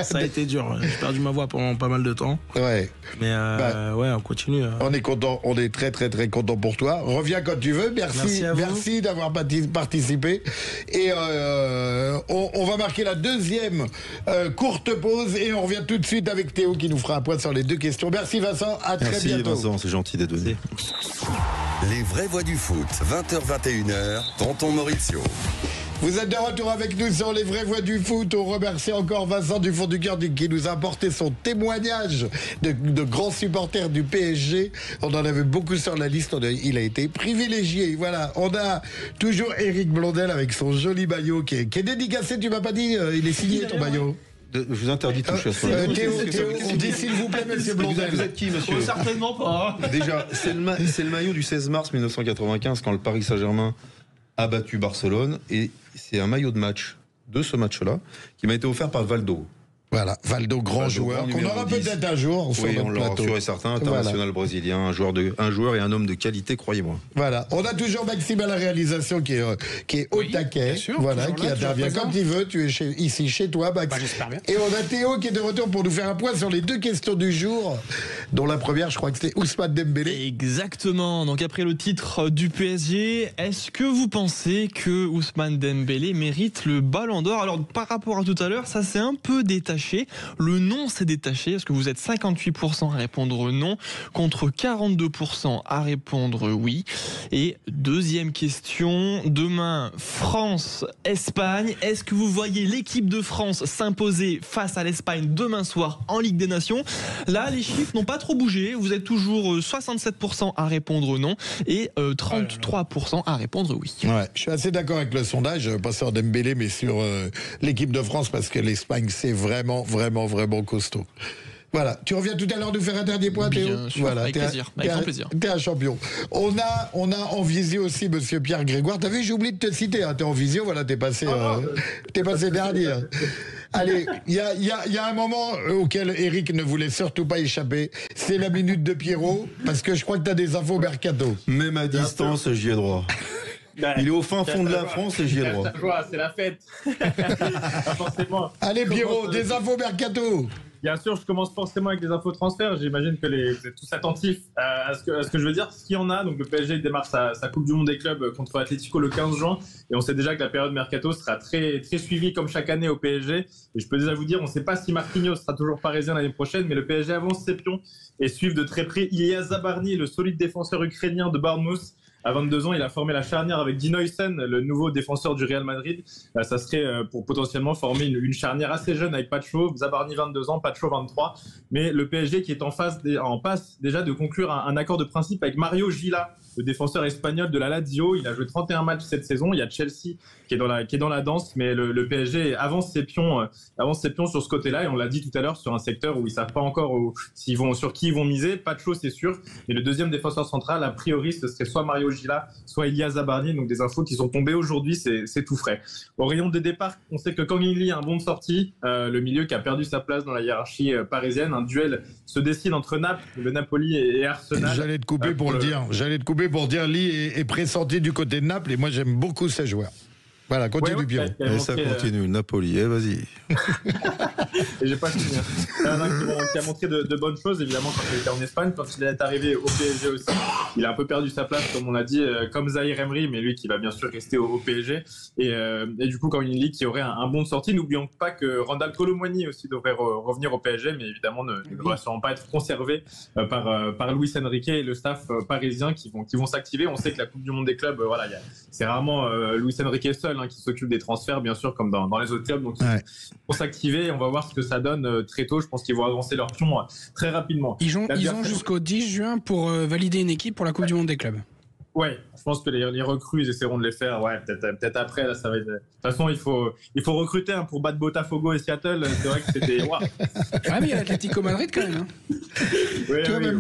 Ça a été dur. J'ai perdu ma voix pendant pas mal de temps. Ouais. Mais on continue. On est content, on est très très très content pour toi. Reviens quand tu veux. Merci d'avoir participé. Et on va marquer la deuxième courte pause et on revient tout de suite avec Théo qui nous fera un point sur les deux questions. Merci Vincent, à très bientôt. Merci Vincent, c'est gentil d'être venu. Les vraies voix du foot, 20h-21h, Tonton Maurizio. Vous êtes de retour avec nous sur les vraies voix du foot. On remercie encore Vincent du fond du cœur qui nous a apporté son témoignage de grands supporters du PSG. On en avait beaucoup sur la liste. Il a été privilégié. Voilà. On a toujours Eric Blondel avec son joli maillot qui est dédicacé. Tu m'as pas dit, il est signé ton maillot. Je vous interdis de toucher à ça. Théo, on dit s'il vous plaît, monsieur Blondel. Vous êtes qui, monsieur? Certainement pas. Déjà, c'est le maillot du 16 mars 1995 quand le Paris Saint-Germain a battu Barcelone, et c'est un maillot de match de ce match-là qui m'a été offert par Valdo. Voilà, Valdo, grand joueur, qu'on aura peut-être un jour sur notre plateau. On l'aura sûr et certain, international brésilien, un joueur et un homme de qualité, croyez-moi. Voilà, on a toujours Maxime à la réalisation qui est au taquet, qui intervient quand il veut. Tu es ici chez toi, Max. J'espère bien. Et on a Théo qui est de retour pour nous faire un point sur les deux questions du jour, dont la première, je crois que c'était Ousmane Dembélé. Exactement, donc après le titre du PSG, est-ce que vous pensez que Ousmane Dembélé mérite le Ballon d'Or? Alors par rapport à tout à l'heure, ça c'est un peu détaché. Le non s'est détaché, parce que vous êtes 58% à répondre non, contre 42% à répondre oui. Et deuxième question, demain, France-Espagne. Est-ce que vous voyez l'équipe de France s'imposer face à l'Espagne demain soir en Ligue des Nations? Là, les chiffres n'ont pas trop bougé. Vous êtes toujours 67% à répondre non et 33% à répondre oui. Ouais, je suis assez d'accord avec le sondage, pas sur Dembélé, mais sur l'équipe de France, parce que l'Espagne, c'est vraiment costaud. Voilà, tu reviens tout à l'heure nous faire un dernier point, Théo. Bien sûr, avec plaisir, avec grand plaisir. T'es un champion. On a en visio aussi monsieur Pierre Grégoire. T'as vu, j'ai oublié de te citer, hein. T'es en visio, voilà, t'es passé dernier. Allez, il y a un moment auquel Eric ne voulait surtout pas échapper. C'est la minute de Pierrot, parce que je crois que t'as des infos mercato. Même à distance, j'y ai droit. Il est au fin fond de la France et j'y ai droit. C'est la fête. Forcément. Allez Pierrot, des infos mercato. Bien sûr, je commence forcément avec les infos transferts. J'imagine que vous êtes tous attentifs à ce que je veux dire. Ce qu'il y en a, donc le PSG démarre sa Coupe du Monde des clubs contre Atlético le 15 juin. Et on sait déjà que la période mercato sera très, très suivie comme chaque année au PSG. Et je peux déjà vous dire, on ne sait pas si Marquinhos sera toujours parisien l'année prochaine, mais le PSG avance ses pions et suivent de très près Ilya Zabarny, le solide défenseur ukrainien de Bournemouth. À 22 ans, il a formé la charnière avec Dean Huijsen, le nouveau défenseur du Real Madrid. Ça serait pour potentiellement former une charnière assez jeune avec Pacho, Zabarny 22 ans, Pacho 23. Mais le PSG qui est en passe déjà de conclure un accord de principe avec Mario Gila, le défenseur espagnol de la Lazio. Il a joué 31 matchs cette saison. Il y a Chelsea qui est dans la danse, mais le PSG avance ses pions sur ce côté-là. Et on l'a dit tout à l'heure, sur un secteur où ils savent pas encore sur qui ils vont miser. Pacho, c'est sûr. Et le deuxième défenseur central, a priori, ce serait soit Mario Gila, soit Ilya Zabarny. Donc des infos qui sont tombées aujourd'hui, c'est tout frais. Au rayon des départs, on sait que Kang In-lee a un bon de sortie, le milieu qui a perdu sa place dans la hiérarchie parisienne. Un duel se dessine entre Naples, le Napoli et Arsenal. J'allais te couper pour dire Lee est pressenti du côté de Naples, et moi j'aime beaucoup ces joueurs. Voilà, continue Pierrot. Et ça continue, Napoli, vas-y. Et j'ai pas fini. Il y en a un qui a montré de bonnes choses, évidemment, quand il était en Espagne. Quand il est arrivé au PSG aussi, il a un peu perdu sa place, comme on l'a dit, comme Zahir Emery, mais lui qui va bien sûr rester au PSG. Et du coup, quand une ligue qui aurait un bon de sortie, n'oublions pas que Randal Colomwani aussi devrait revenir au PSG, mais évidemment ne devrait sûrement pas être conservé par Luis Enrique et le staff parisien qui vont s'activer. On sait que la Coupe du Monde des clubs, c'est rarement Luis Enrique seul qui s'occupe des transferts, bien sûr, comme dans les autres clubs. Donc, ils vont s'activer et on va voir ce que ça donne très tôt. Je pense qu'ils vont avancer leur pion très rapidement. Ils ont jusqu'au 10 juin pour valider une équipe pour la Coupe du Monde des clubs. Ouais, je pense que les recrues, ils essaieront de les faire. Ouais, peut-être après. Là, ça va être... De toute façon, il faut recruter pour battre Botafogo et Seattle. C'est vrai que c'était. Wow. Ah, mais il y a l'Atlético Madrid quand même.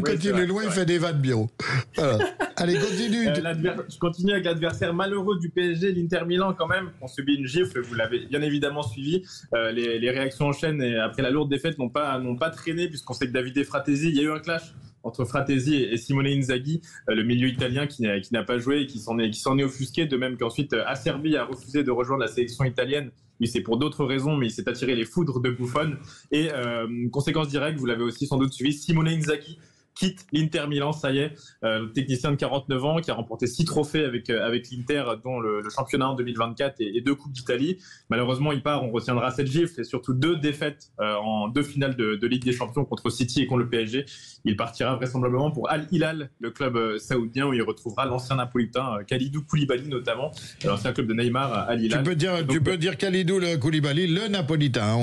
Quand il est loin, il fait des vannes, Biro. Voilà. Allez, continue. Je continue avec l'adversaire malheureux du PSG, l'Inter Milan, quand même. On subit une gifle. Vous l'avez bien évidemment suivi. Les réactions en chaîne après la lourde défaite n'ont pas traîné, puisqu'on sait que Davide Fratesi, il y a eu un clash entre Fratesi et Simone Inzaghi, le milieu italien qui n'a pas joué et qui s'en est offusqué, de même qu'ensuite Acerbi a refusé de rejoindre la sélection italienne. Lui, c'est pour d'autres raisons, mais il s'est attiré les foudres de Buffon. Et conséquence directe, vous l'avez aussi sans doute suivi, Simone Inzaghi quitte l'Inter Milan, ça y est, technicien de 49 ans qui a remporté 6 trophées avec l'Inter, dont le championnat en 2024 et 2 Coupes d'Italie. Malheureusement, il part, on retiendra cette gifle et surtout 2 défaites en 2 finales de Ligue des Champions contre City et contre le PSG. Il partira vraisemblablement pour Al Hilal, le club saoudien où il retrouvera l'ancien napolitain Kalidou Koulibaly notamment, l'ancien club de Neymar à Al Hilal. Tu peux dire Kalidou Koulibaly, le napolitain.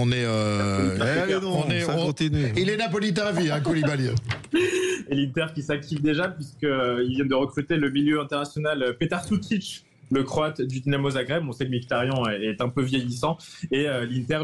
Il est napolitain à vie, Koulibaly. Et l'Inter qui s'active déjà puisqu'ils viennent de recruter le milieu international Petar Sucic, le croate du Dinamo Zagreb. On sait que Mkhitaryan est un peu vieillissant et l'Inter,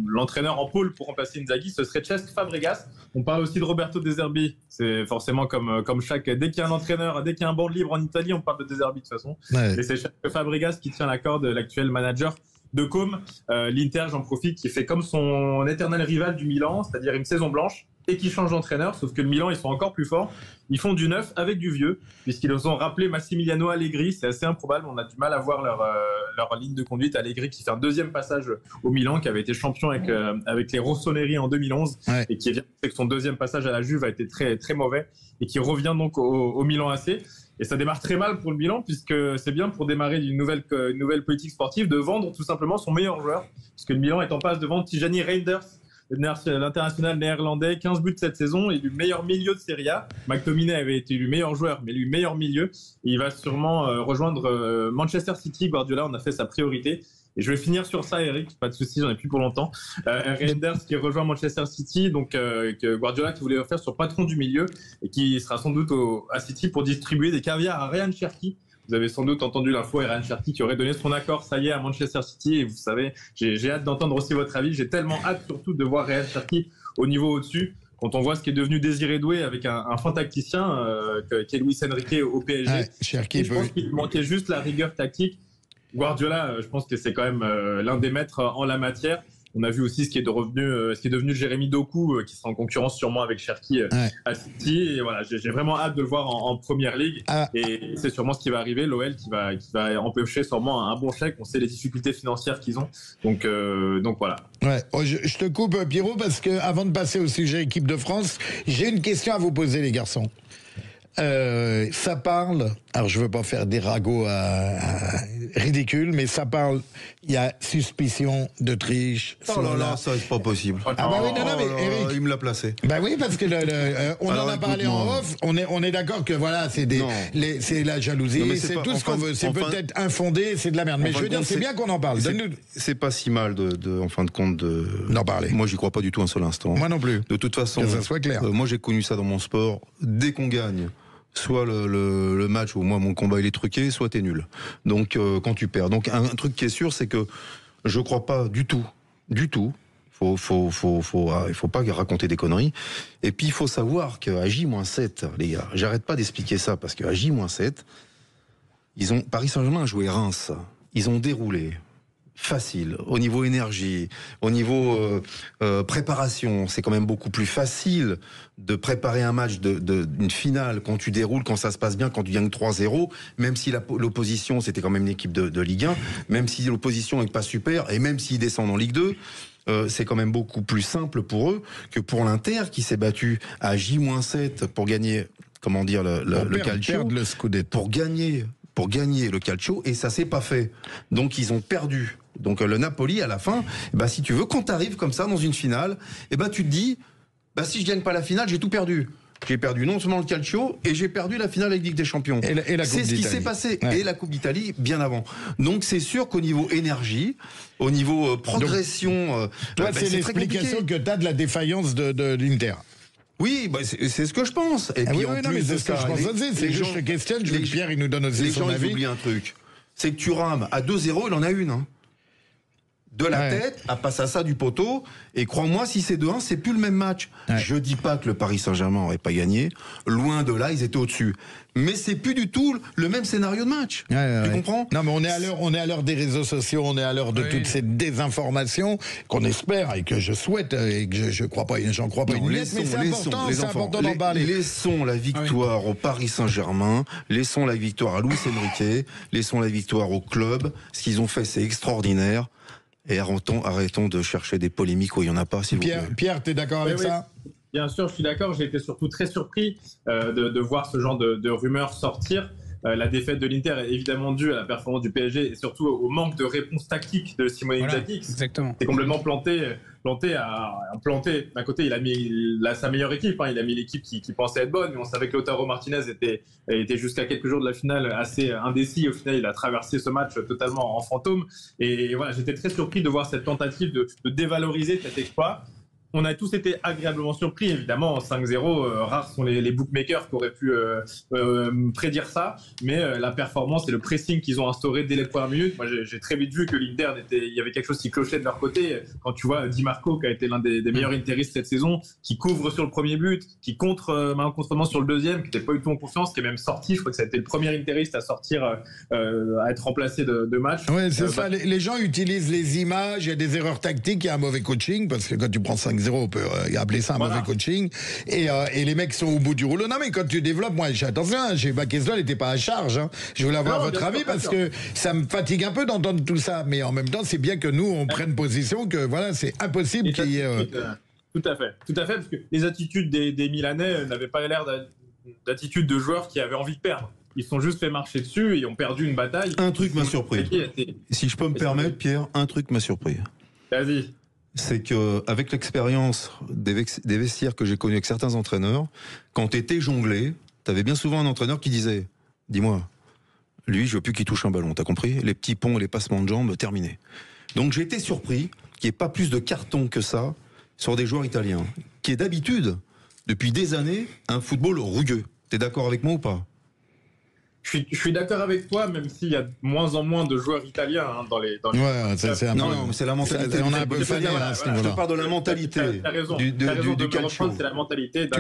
l'entraîneur en pôle pour remplacer Inzaghi, ce serait Cesc Fabregas. On parle aussi de Roberto De Zerbi. C'est forcément comme dès qu'il y a un entraîneur, dès qu'il y a un banc libre en Italie, on parle de De Zerbi de toute façon. Ouais. Et c'est Cesc Fabregas qui tient la corde, l'actuel manager de Com. L'Inter, j'en profite, qui fait comme son éternel rival du Milan, c'est-à-dire une saison blanche, et qui change d'entraîneur, sauf que le Milan, ils sont encore plus forts. Ils font du neuf avec du vieux, puisqu'ils ont rappelé Massimiliano Allegri. C'est assez improbable, on a du mal à voir leur ligne de conduite. Allegri qui fait un 2e passage au Milan, qui avait été champion avec les Rossoneri en 2011, et qui vient que son 2e passage à la Juve a été très, très mauvais, et qui revient donc au Milan AC. Et ça démarre très mal pour le Milan, puisque c'est bien pour démarrer une nouvelle politique sportive de vendre tout simplement son meilleur joueur, puisque le Milan est en passe de vendre Tijani Reinders, l'international néerlandais, 15 buts cette saison, élu meilleur milieu de Serie A. McTominay avait été élu meilleur joueur, mais élu meilleur milieu. Et il va sûrement rejoindre Manchester City. Guardiola en a fait sa priorité. Et je vais finir sur ça, Eric, pas de souci, j'en ai plus pour longtemps. Reinders qui rejoint Manchester City, donc que Guardiola qui voulait le faire sur patron du milieu et qui sera sans doute à City pour distribuer des caviars à Ryan Cherki. Vous avez sans doute entendu l'info, Ryan Cherki qui aurait donné son accord, ça y est, à Manchester City. Et vous savez, j'ai hâte d'entendre aussi votre avis. J'ai tellement hâte surtout de voir Ryan Cherki au niveau au-dessus. Quand on voit ce qui est devenu Désiré Doué avec un fin tacticien, qui est Luis Enrique au PSG. Ouais, Cherki, je pense qu'il manquait juste la rigueur tactique. Guardiola, je pense que c'est quand même l'un des maîtres en la matière. On a vu aussi ce qui est devenu Jérémy Doku, qui sera en concurrence sûrement avec Cherki à City. Et voilà, j'ai vraiment hâte de le voir en Première Ligue. Et c'est sûrement ce qui va arriver. L'OL qui va empocher sûrement un bon chèque. On sait les difficultés financières qu'ils ont. Donc voilà. Ouais. Je te coupe, Pierrot, parce que avant de passer au sujet équipe de France, j'ai une question à vous poser, les garçons. Ça parle, alors je veux pas faire des ragots ridicules, mais ça parle, il y a suspicion de triche. Oh là là, ça c'est pas possible. Ah bah oui, non, mais Eric, il me l'a placé. Bah oui, parce que on en a parlé en off, on est d'accord que voilà, c'est la jalousie, c'est tout ce qu'on veut, c'est peut-être infondé, c'est de la merde, mais je veux dire, c'est bien qu'on en parle. C'est pas si mal en fin de compte d'en parler. Moi j'y crois pas du tout un seul instant. Moi non plus. De toute façon, que ça soit clair. Moi j'ai connu ça dans mon sport, dès qu'on gagne, soit le match où moi mon combat il est truqué, soit t'es nul. Donc quand tu perds. Donc un truc qui est sûr, c'est que je crois pas du tout. Il faut pas raconter des conneries. Et puis il faut savoir qu'à J-7, les gars, j'arrête pas d'expliquer ça parce qu'à J-7, Paris Saint-Germain a joué Reims. Ils ont déroulé. Facile. Au niveau énergie, au niveau préparation, c'est quand même beaucoup plus facile de préparer un match d'une finale quand tu déroules, quand ça se passe bien, quand tu gagnes 3-0, même si l'opposition, c'était quand même une équipe de Ligue 1, même si l'opposition n'est pas super, et même s'ils descendent en Ligue 2, c'est quand même beaucoup plus simple pour eux que pour l'Inter qui s'est battu à J-7 pour gagner, comment dire, le calcio, pour gagner le calcio, et ça s'est pas fait. Donc ils ont perdu. Donc le Napoli à la fin, si tu veux, quand t'arrives comme ça dans une finale, tu te dis, si je gagne pas la finale, j'ai tout perdu. j'ai perdu non seulement le Calcio et j'ai perdu la finale avec Ligue des Champions. Et la Coupe c'est ce qui d'Italie. s'est passé. Ouais. Et la Coupe d'Italie bien avant. Donc c'est sûr qu'au niveau énergie, au niveau progression, toi, bah, c'est l'explication que tu as de la défaillance de l'Inter. Oui, bah c'est ce que je pense. Et puis oui, en non, plus mais de c'est ce que ça, je pense aussi. C'est juste une question. Je veux que Pierre il nous donne aussi les son gens avis. ils oublient un truc. C'est que Thuram à 2-0, il en a une. Hein. De la tête, à passe à ça du poteau, et crois-moi, si c'est 2-1, c'est plus le même match. Ouais. Je dis pas que le Paris Saint-Germain aurait pas gagné, loin de là, ils étaient au-dessus. Mais c'est plus du tout le même scénario de match. Tu comprends ? Non, mais on est à l'heure des réseaux sociaux, on est à l'heure de toutes ces désinformations qu'on espère et que je souhaite et que je crois pas, j'en crois pas une miette, mais c'est important d'en parler. Laissons la victoire au Paris Saint-Germain, laissons la victoire à Luis Enrique, laissons la victoire au club. Ce qu'ils ont fait, c'est extraordinaire. Et arrêtons de chercher des polémiques où il n'y en a pas, s'il vous plaît. Pierre, tu es d'accord avec ça ? Bien sûr, je suis d'accord. J'ai été surtout très surpris de voir ce genre de rumeurs sortir. La défaite de l'Inter est évidemment due à la performance du PSG et surtout au manque de réponse tactique de Simone Inzaghi. Exactement. C'est complètement planté. D'un côté, il a mis sa meilleure équipe. Il a mis l'équipe qui pensait être bonne, mais on savait que Lautaro Martinez était jusqu'à quelques jours de la finale assez indécis. Au final, il a traversé ce match totalement en fantôme. Et voilà, j'étais très surpris de voir cette tentative de dévaloriser cet exploit. On a tous été agréablement surpris, évidemment, 5-0, rares sont les bookmakers qui auraient pu prédire ça, mais la performance et le pressing qu'ils ont instauré dès les premières minutes, moi j'ai très vite vu que l'Inter, il y avait quelque chose qui clochait de leur côté, quand tu vois Di Marco, qui a été l'un des meilleurs interistes cette saison, qui couvre sur le premier but, qui contre malencontreusement sur le deuxième, qui n'était pas du tout en confiance, qui est même sorti, je crois que ça a été le premier interiste à sortir, à être remplacé de match. Oui, c'est ça, les gens utilisent les images, il y a des erreurs tactiques, il y a un mauvais coaching, parce que quand tu prends 5-0, on peut appeler ça un mauvais coaching. Et les mecs sont au bout du rouleau. Non, mais quand tu développes, moi, attention, Bakesla n'était pas à charge. Je voulais avoir votre avis parce que ça me fatigue un peu d'entendre tout ça. Mais en même temps, c'est bien que nous, on prenne position que voilà, c'est impossible qu'il y ait. Tout à fait, parce que les attitudes des Milanais n'avaient pas l'air d'attitude de joueurs qui avaient envie de perdre. Ils se sont juste fait marcher dessus et ont perdu une bataille. Un truc m'a surpris. Si je peux me permettre, Pierre, un truc m'a surpris. Vas-y. C'est qu'avec l'expérience des vestiaires que j'ai connus avec certains entraîneurs, quand tu étais jonglé, tu avais bien souvent un entraîneur qui disait « Dis-moi, lui, je veux plus qu'il touche un ballon, t'as compris ? Les petits ponts et les passements de jambes, terminé. » Donc j'ai été surpris qu'il n'y ait pas plus de cartons que ça sur des joueurs italiens, qui est d'habitude, depuis des années, un football rugueux. T'es d'accord avec moi ou pas ? Je suis d'accord avec toi, même s'il y a de moins en moins de joueurs italiens dans les. Ouais, c'est un peu. Non, c'est la mentalité. On a un peu fané à ce niveau-là. Je te parle de la mentalité. T'as raison. Du calcio. C'est la mentalité.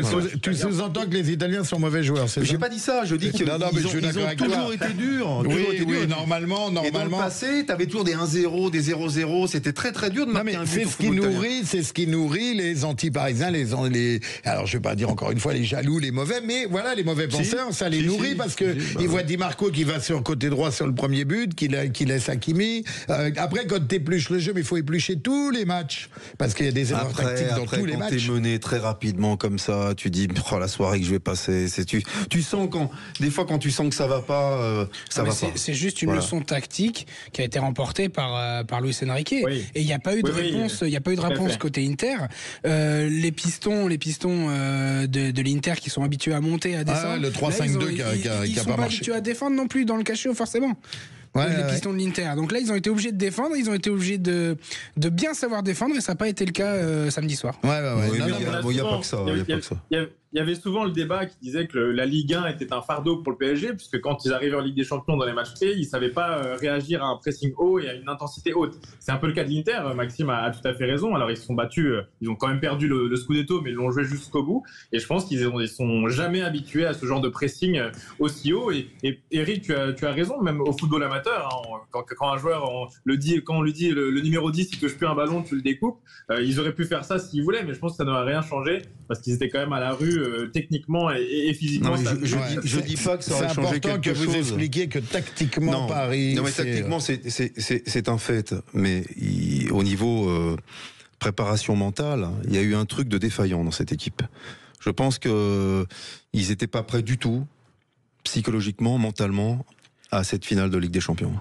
Tu sous-entends que les Italiens sont mauvais joueurs, c'est ça ? J'ai pas dit ça. Je dis qu'ils ont toujours été durs. Oui, normalement. Et dans le passé, t'avais toujours des 1-0, des 0-0. C'était très très dur de marquer un but. C'est ce qui nourrit les anti-parisiens, alors je vais pas dire encore une fois les jaloux, les mauvais, mais voilà, les mauvais penseurs, ça les nourrit parce que ils voit Di Marco qui va sur le côté droit sur le premier but, qui laisse Hakimi. Après, quand t'épluches le jeu, mais il faut éplucher tous les matchs parce qu'il y a des erreurs tactiques dans tous les matchs. Quand t'es mené très rapidement comme ça, tu dis la soirée que je vais passer. Tu sens des fois quand tu sens que ça va pas, ça va pas. C'est juste une leçon tactique qui a été remportée par Luis Enrique. Oui. Et il n'y a pas eu de réponse. Il n'y a pas eu de réponse côté Inter. Les pistons de l'Inter qui sont habitués à monter, à descendre. Le 3-5-2 qui a pas marché. À défendre non plus dans le Calcio forcément. Les pistons de l'Inter. Donc là, ils ont été obligés de défendre, ils ont été obligés de bien savoir défendre et ça n'a pas été le cas samedi soir. Il n'y a pas que ça. Il y avait souvent le débat qui disait que la Ligue 1 était un fardeau pour le PSG, puisque quand ils arrivaient en Ligue des Champions dans les matchs clés, ils ne savaient pas réagir à un pressing haut et à une intensité haute. C'est un peu le cas de l'Inter, Maxime a tout à fait raison. Alors ils se sont battus, ils ont quand même perdu le Scudetto, mais ils l'ont joué jusqu'au bout. Et je pense qu'ils ne sont jamais habitués à ce genre de pressing aussi haut. Et Eric, tu as raison, même au football amateur, quand un joueur, quand on lui dit le numéro 10, il ne touche plus un ballon, tu le découpes, ils auraient pu faire ça s'ils voulaient, mais je pense que ça n'aurait rien changé, parce qu'ils étaient quand même à la rue techniquement et physiquement. Je dis pas que ça aurait changé quelque chose. C'est important que vous expliquiez que tactiquement Paris. Non, mais tactiquement c'est un fait. Mais au niveau préparation mentale, il y a eu un truc de défaillant dans cette équipe. Je pense que ils n'étaient pas prêts du tout, psychologiquement, mentalement, à cette finale de Ligue des Champions.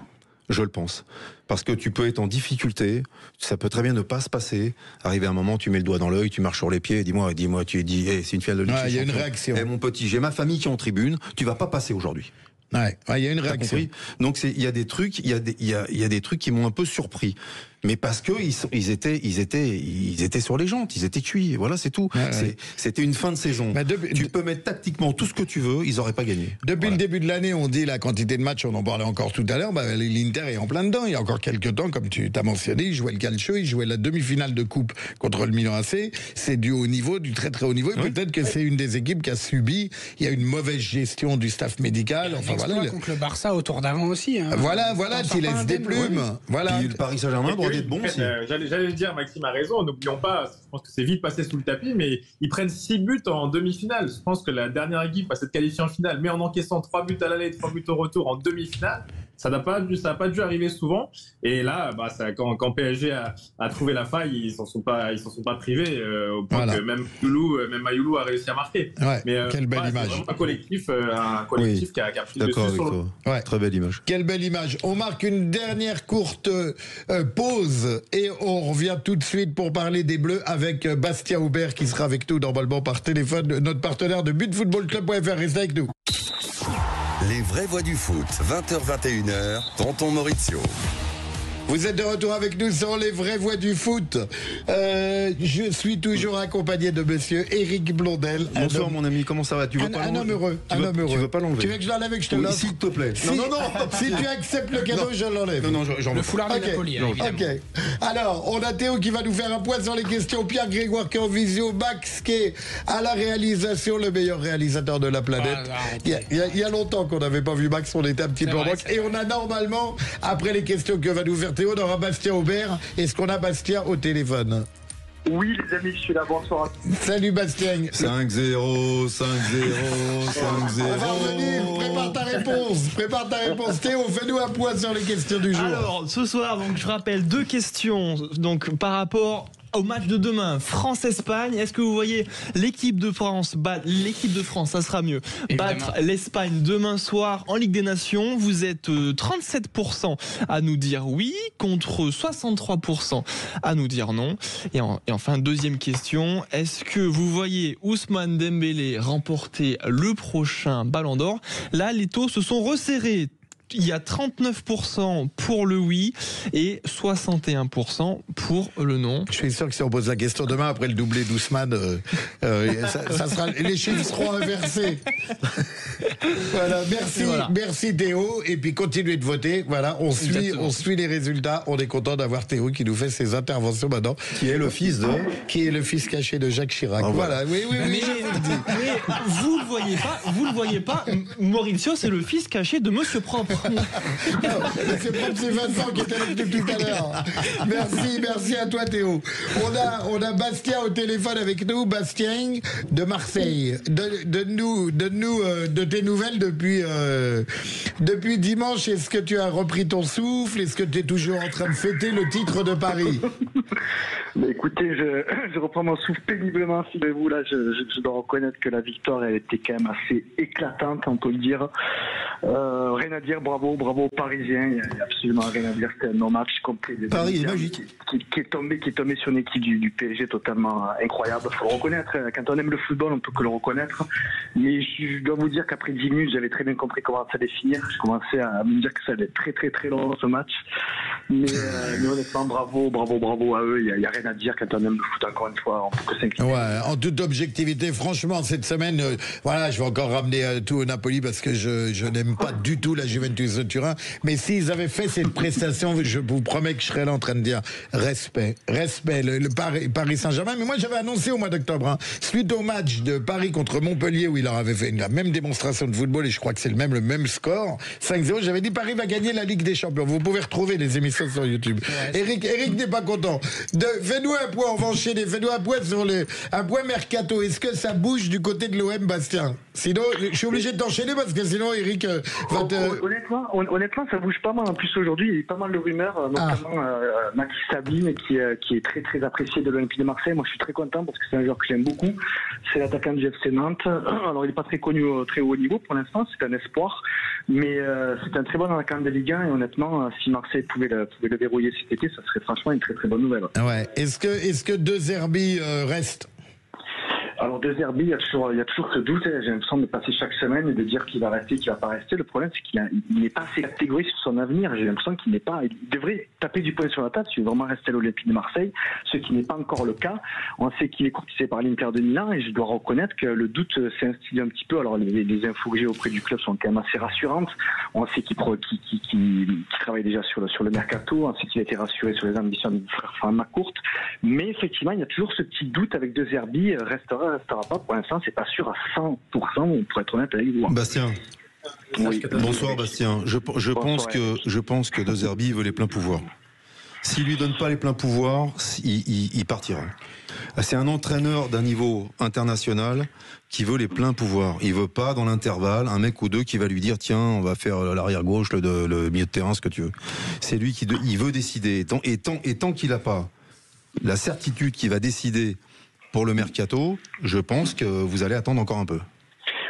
Je le pense. Parce que tu peux être en difficulté, ça peut très bien ne pas se passer. Arriver à un moment, tu mets le doigt dans l'œil, tu marches sur les pieds, dis-moi, tu dis, hey, c'est une finale de Ligue. Il y a une réaction. Mon petit, j'ai ma famille qui est en tribune, tu vas pas passer aujourd'hui. Ouais, il y a une réaction. Donc il y a des trucs, il y a des trucs qui m'ont un peu surpris. Mais parce que ils étaient sur les jantes, ils étaient cuits. Voilà, c'est tout. C'était une fin de saison. Tu peux mettre tactiquement tout ce que tu veux, ils auraient pas gagné. Depuis le début de l'année, on dit la quantité de matchs, on en parlait encore tout à l'heure. L'Inter est en plein dedans. Il y a encore quelques temps, comme tu t'as mentionné, il jouait le Calcio, il jouait la demi-finale de coupe contre le Milan AC. C'est du haut niveau, du très très haut niveau. Et peut-être que c'est une des équipes qui a subi. Il y a une mauvaise gestion du staff médical. Enfin voilà. Contre le Barça au tour d'avant aussi. Hein. Voilà, qui laisse des plumes. Voilà. Puis le Paris Saint-Germain doit être bon aussi. J'allais le dire, Maxime a raison, n'oublions pas, je pense que c'est vite passé sous le tapis, mais ils prennent 6 buts en demi-finale. Je pense que la dernière équipe à s'être qualifiée en finale, mais en encaissant 3 buts à l'aller, 3 buts au retour en demi-finale, ça n'a pas dû arriver souvent. Et là, quand PSG a trouvé la faille, ils s'en sont pas privés, au point que même Mayoulou a réussi à marquer. Ouais, mais quelle belle image. Un collectif qui a pris le dessus sur le... Très belle image. Quelle belle image. On marque une dernière courte pause et on revient tout de suite pour parler des Bleus avec Bastien Aubert qui sera avec nous normalement par téléphone, notre partenaire de butfootballclub.fr. Restez avec nous. Les vraies voix du foot, 20h-21h, Tonton Maurizio. Vous êtes de retour avec nous sur les vraies voix du foot. Je suis toujours accompagné de monsieur Éric Blondel. Bonsoir mon ami, comment ça va? Un homme heureux. Tu veux pas l'enlever? Tu veux que je l'enlève et que je te l'offre? S'il te plaît. Non. Si tu acceptes le cadeau, je l'enlève. Non, j'en le foulard de Napoli, évidemment. Ok. Alors, on a Théo qui va nous faire un point sur les questions. Pierre Grégoire qui est en visio. Max qui est à la réalisation, le meilleur réalisateur de la planète. Il y a longtemps qu'on n'avait pas vu Max, on était un petit peu en manque. Et on a normalement, après les questions que va nous faire Théo, on aura Bastien Aubert. Est-ce qu'on a Bastien au téléphone? Oui, les amis, je suis là, bonsoir. Salut Bastien. 5-0, 5-0, 5-0. On va revenir, prépare ta réponse. Théo, fais-nous un point sur les questions du jour. Alors, ce soir, donc, je rappelle 2 questions donc, par rapport au match de demain, France-Espagne. Est-ce que vous voyez l'équipe de France battre l'équipe de France, ça sera mieux, battre l'Espagne demain soir en Ligue des Nations? Vous êtes 37% à nous dire oui, contre 63% à nous dire non. Et enfin, deuxième question, est-ce que vous voyez Ousmane Dembélé remporter le prochain Ballon d'Or? Là, les taux se sont resserrés. Il y a 39% pour le oui et 61% pour le non. Je suis sûr que si on pose la question demain après le doublé d'Ousmane, ça sera, les chiffres seront inversés. Voilà, merci Théo. Et puis continuez de voter. Voilà, on suit les résultats. On est content d'avoir Théo qui nous fait ses interventions maintenant. Qui est le fils caché de Jacques Chirac. Voilà, oui, mais vous le voyez pas. Mauricio, c'est le fils caché de Monsieur Propre. C'est Vincent qui était là depuis tout à l'heure. Merci à toi Théo. On a Bastien au téléphone avec nous. Bastien de Marseille. De tes nouvelles depuis dimanche. Est-ce que tu as repris ton souffle? Est-ce que tu es toujours en train de fêter le titre de Paris? Écoutez, je reprends mon souffle péniblement, figurez-vous. Là, je dois reconnaître que la victoire, elle était quand même assez éclatante, on peut le dire. Rien à dire, bravo aux Parisiens. Il n'y a absolument rien à dire. C'était un non-match complet. Paris est magique. Qui est tombé sur une équipe du PSG totalement incroyable. Il faut le reconnaître. Quand on aime le football, on peut que le reconnaître. Mais je dois vous dire qu'après 10 minutes, j'avais très bien compris comment ça allait finir. Je commençais à me dire que ça allait être très très très long ce match. Mais honnêtement, bravo à eux. Il n'y a rien à dire quand on aime le foot, encore une fois. On peut que s'incliner. Ouais, en toute objectivité, franchement, cette semaine, je vais encore ramener tout au Napoli parce que je n'aime pas du tout la Juventus de Turin. Mais s'ils avaient fait cette prestation, je vous promets que je serais là en train de dire respect, le Paris Saint-Germain. Mais moi, j'avais annoncé au mois d'octobre, suite au match de Paris contre Montpellier où il leur avait fait la même démonstration de football et je crois que c'est le même score, 5-0, j'avais dit Paris va gagner la Ligue des Champions. Vous pouvez retrouver les émissions mis ça sur YouTube. Eric n'est pas content. Fais-nous un point, on va enchaîner. Fais-nous un point sur un point mercato. Est-ce que ça bouge du côté de l'OM, Bastien? Sinon, je suis obligé de t'enchaîner parce que sinon, Eric va te... Honnêtement, ça bouge pas mal. En plus, aujourd'hui, il y a eu pas mal de rumeurs, notamment Max Sabine, qui est très très apprécié de l'Olympique de Marseille. Moi, je suis très content parce que c'est un joueur que j'aime beaucoup. C'est l'attaquant du FC Nantes. Alors, il n'est pas très connu au très haut niveau pour l'instant. C'est un espoir. Mais c'est un très bon attaquant de Ligue 1. Et honnêtement, si Marseille pouvait le verrouiller cet été, ça serait franchement une très très bonne nouvelle. Ouais. Est-ce que De Zerbi reste? Alors, De Zerbi, il y a toujours ce doute. J'ai l'impression de passer chaque semaine et de dire qu'il va rester, qu'il va pas rester. Le problème, c'est qu'il n'est pas assez catégorique sur son avenir. J'ai l'impression qu'il devrait taper du poing sur la table s'il veut vraiment rester à l'Olympique de Marseille, ce qui n'est pas encore le cas. On sait qu'il est courtisé par l'Inter de Milan et je dois reconnaître que le doute s'est instillé un petit peu. Alors, les infos que j'ai auprès du club sont quand même assez rassurantes. On sait qu'il travaille déjà sur le mercato. On sait qu'il a été rassuré sur les ambitions du frère Macourt. Mais effectivement, il y a toujours ce petit doute avec De Zerbi. Restera pas. Pour l'instant, c'est pas sûr à 100%, pour être honnête avec vous. Bastien. Oui. Bonsoir Bastien. Je pense que De Zerbi veut les pleins pouvoirs. S'il lui donne pas les pleins pouvoirs, il partira. C'est un entraîneur d'un niveau international qui veut les pleins pouvoirs. Il veut pas dans l'intervalle un mec ou deux qui va lui dire tiens on va faire l'arrière gauche, le milieu de terrain, ce que tu veux. C'est lui il veut décider. Et tant qu'il n'a pas la certitude qu'il va décider pour le mercato, je pense que vous allez attendre encore un peu.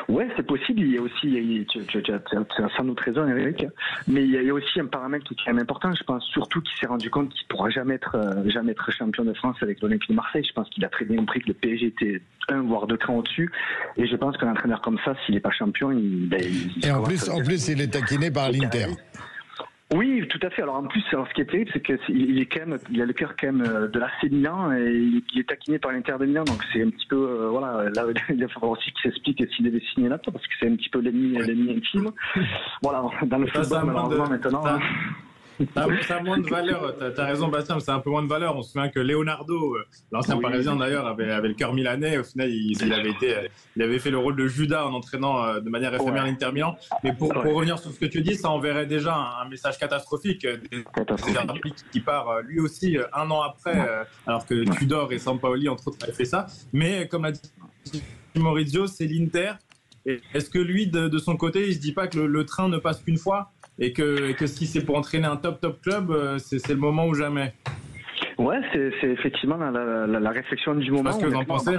Ouais, c'est possible. Il y a aussi, tu as sans doute raison, Eric, mais il y a aussi un paramètre qui est quand même important. Je pense surtout qu'il s'est rendu compte qu'il ne pourra jamais être champion de France avec l'Olympique de Marseille. Je pense qu'il a très bien compris que le PSG était un voire deux crans au-dessus. Et je pense qu'un entraîneur comme ça, s'il n'est pas champion, et en plus, il est taquiné par l'Inter. Oui, tout à fait. Alors en plus, ce qui est terrible, c'est qu'il a le cœur quand même de l'AC Milan et il est taquiné par l'Inter de Milan. Donc c'est un petit peu voilà, là il va falloir aussi qu'il s'explique s'il devait signer là, parce que c'est un petit peu l'ennemi intime. Voilà, dans le football malheureusement maintenant. Ça a moins de valeur, t'as raison Bastien, mais c'est un peu moins de valeur. On se souvient que Leonardo, l'ancien Parisien d'ailleurs, avait le cœur milanais. Au final, il avait fait le rôle de Judas en entraînant de manière éphémère l'Inter Milan. Mais pour revenir sur ce que tu dis, ça enverrait déjà un message catastrophique. Qui part lui aussi un an après, alors que Tudor et Sampaoli entre autres avaient fait ça. Mais comme l'a dit Maurizio, c'est l'Inter. Et est-ce que lui, de son côté, il se dit pas que le train ne passe qu'une fois et que si c'est pour entraîner un top club, c'est le moment ou jamais? Ouais, c'est effectivement la réflexion du moment. Parce que vous en pensez,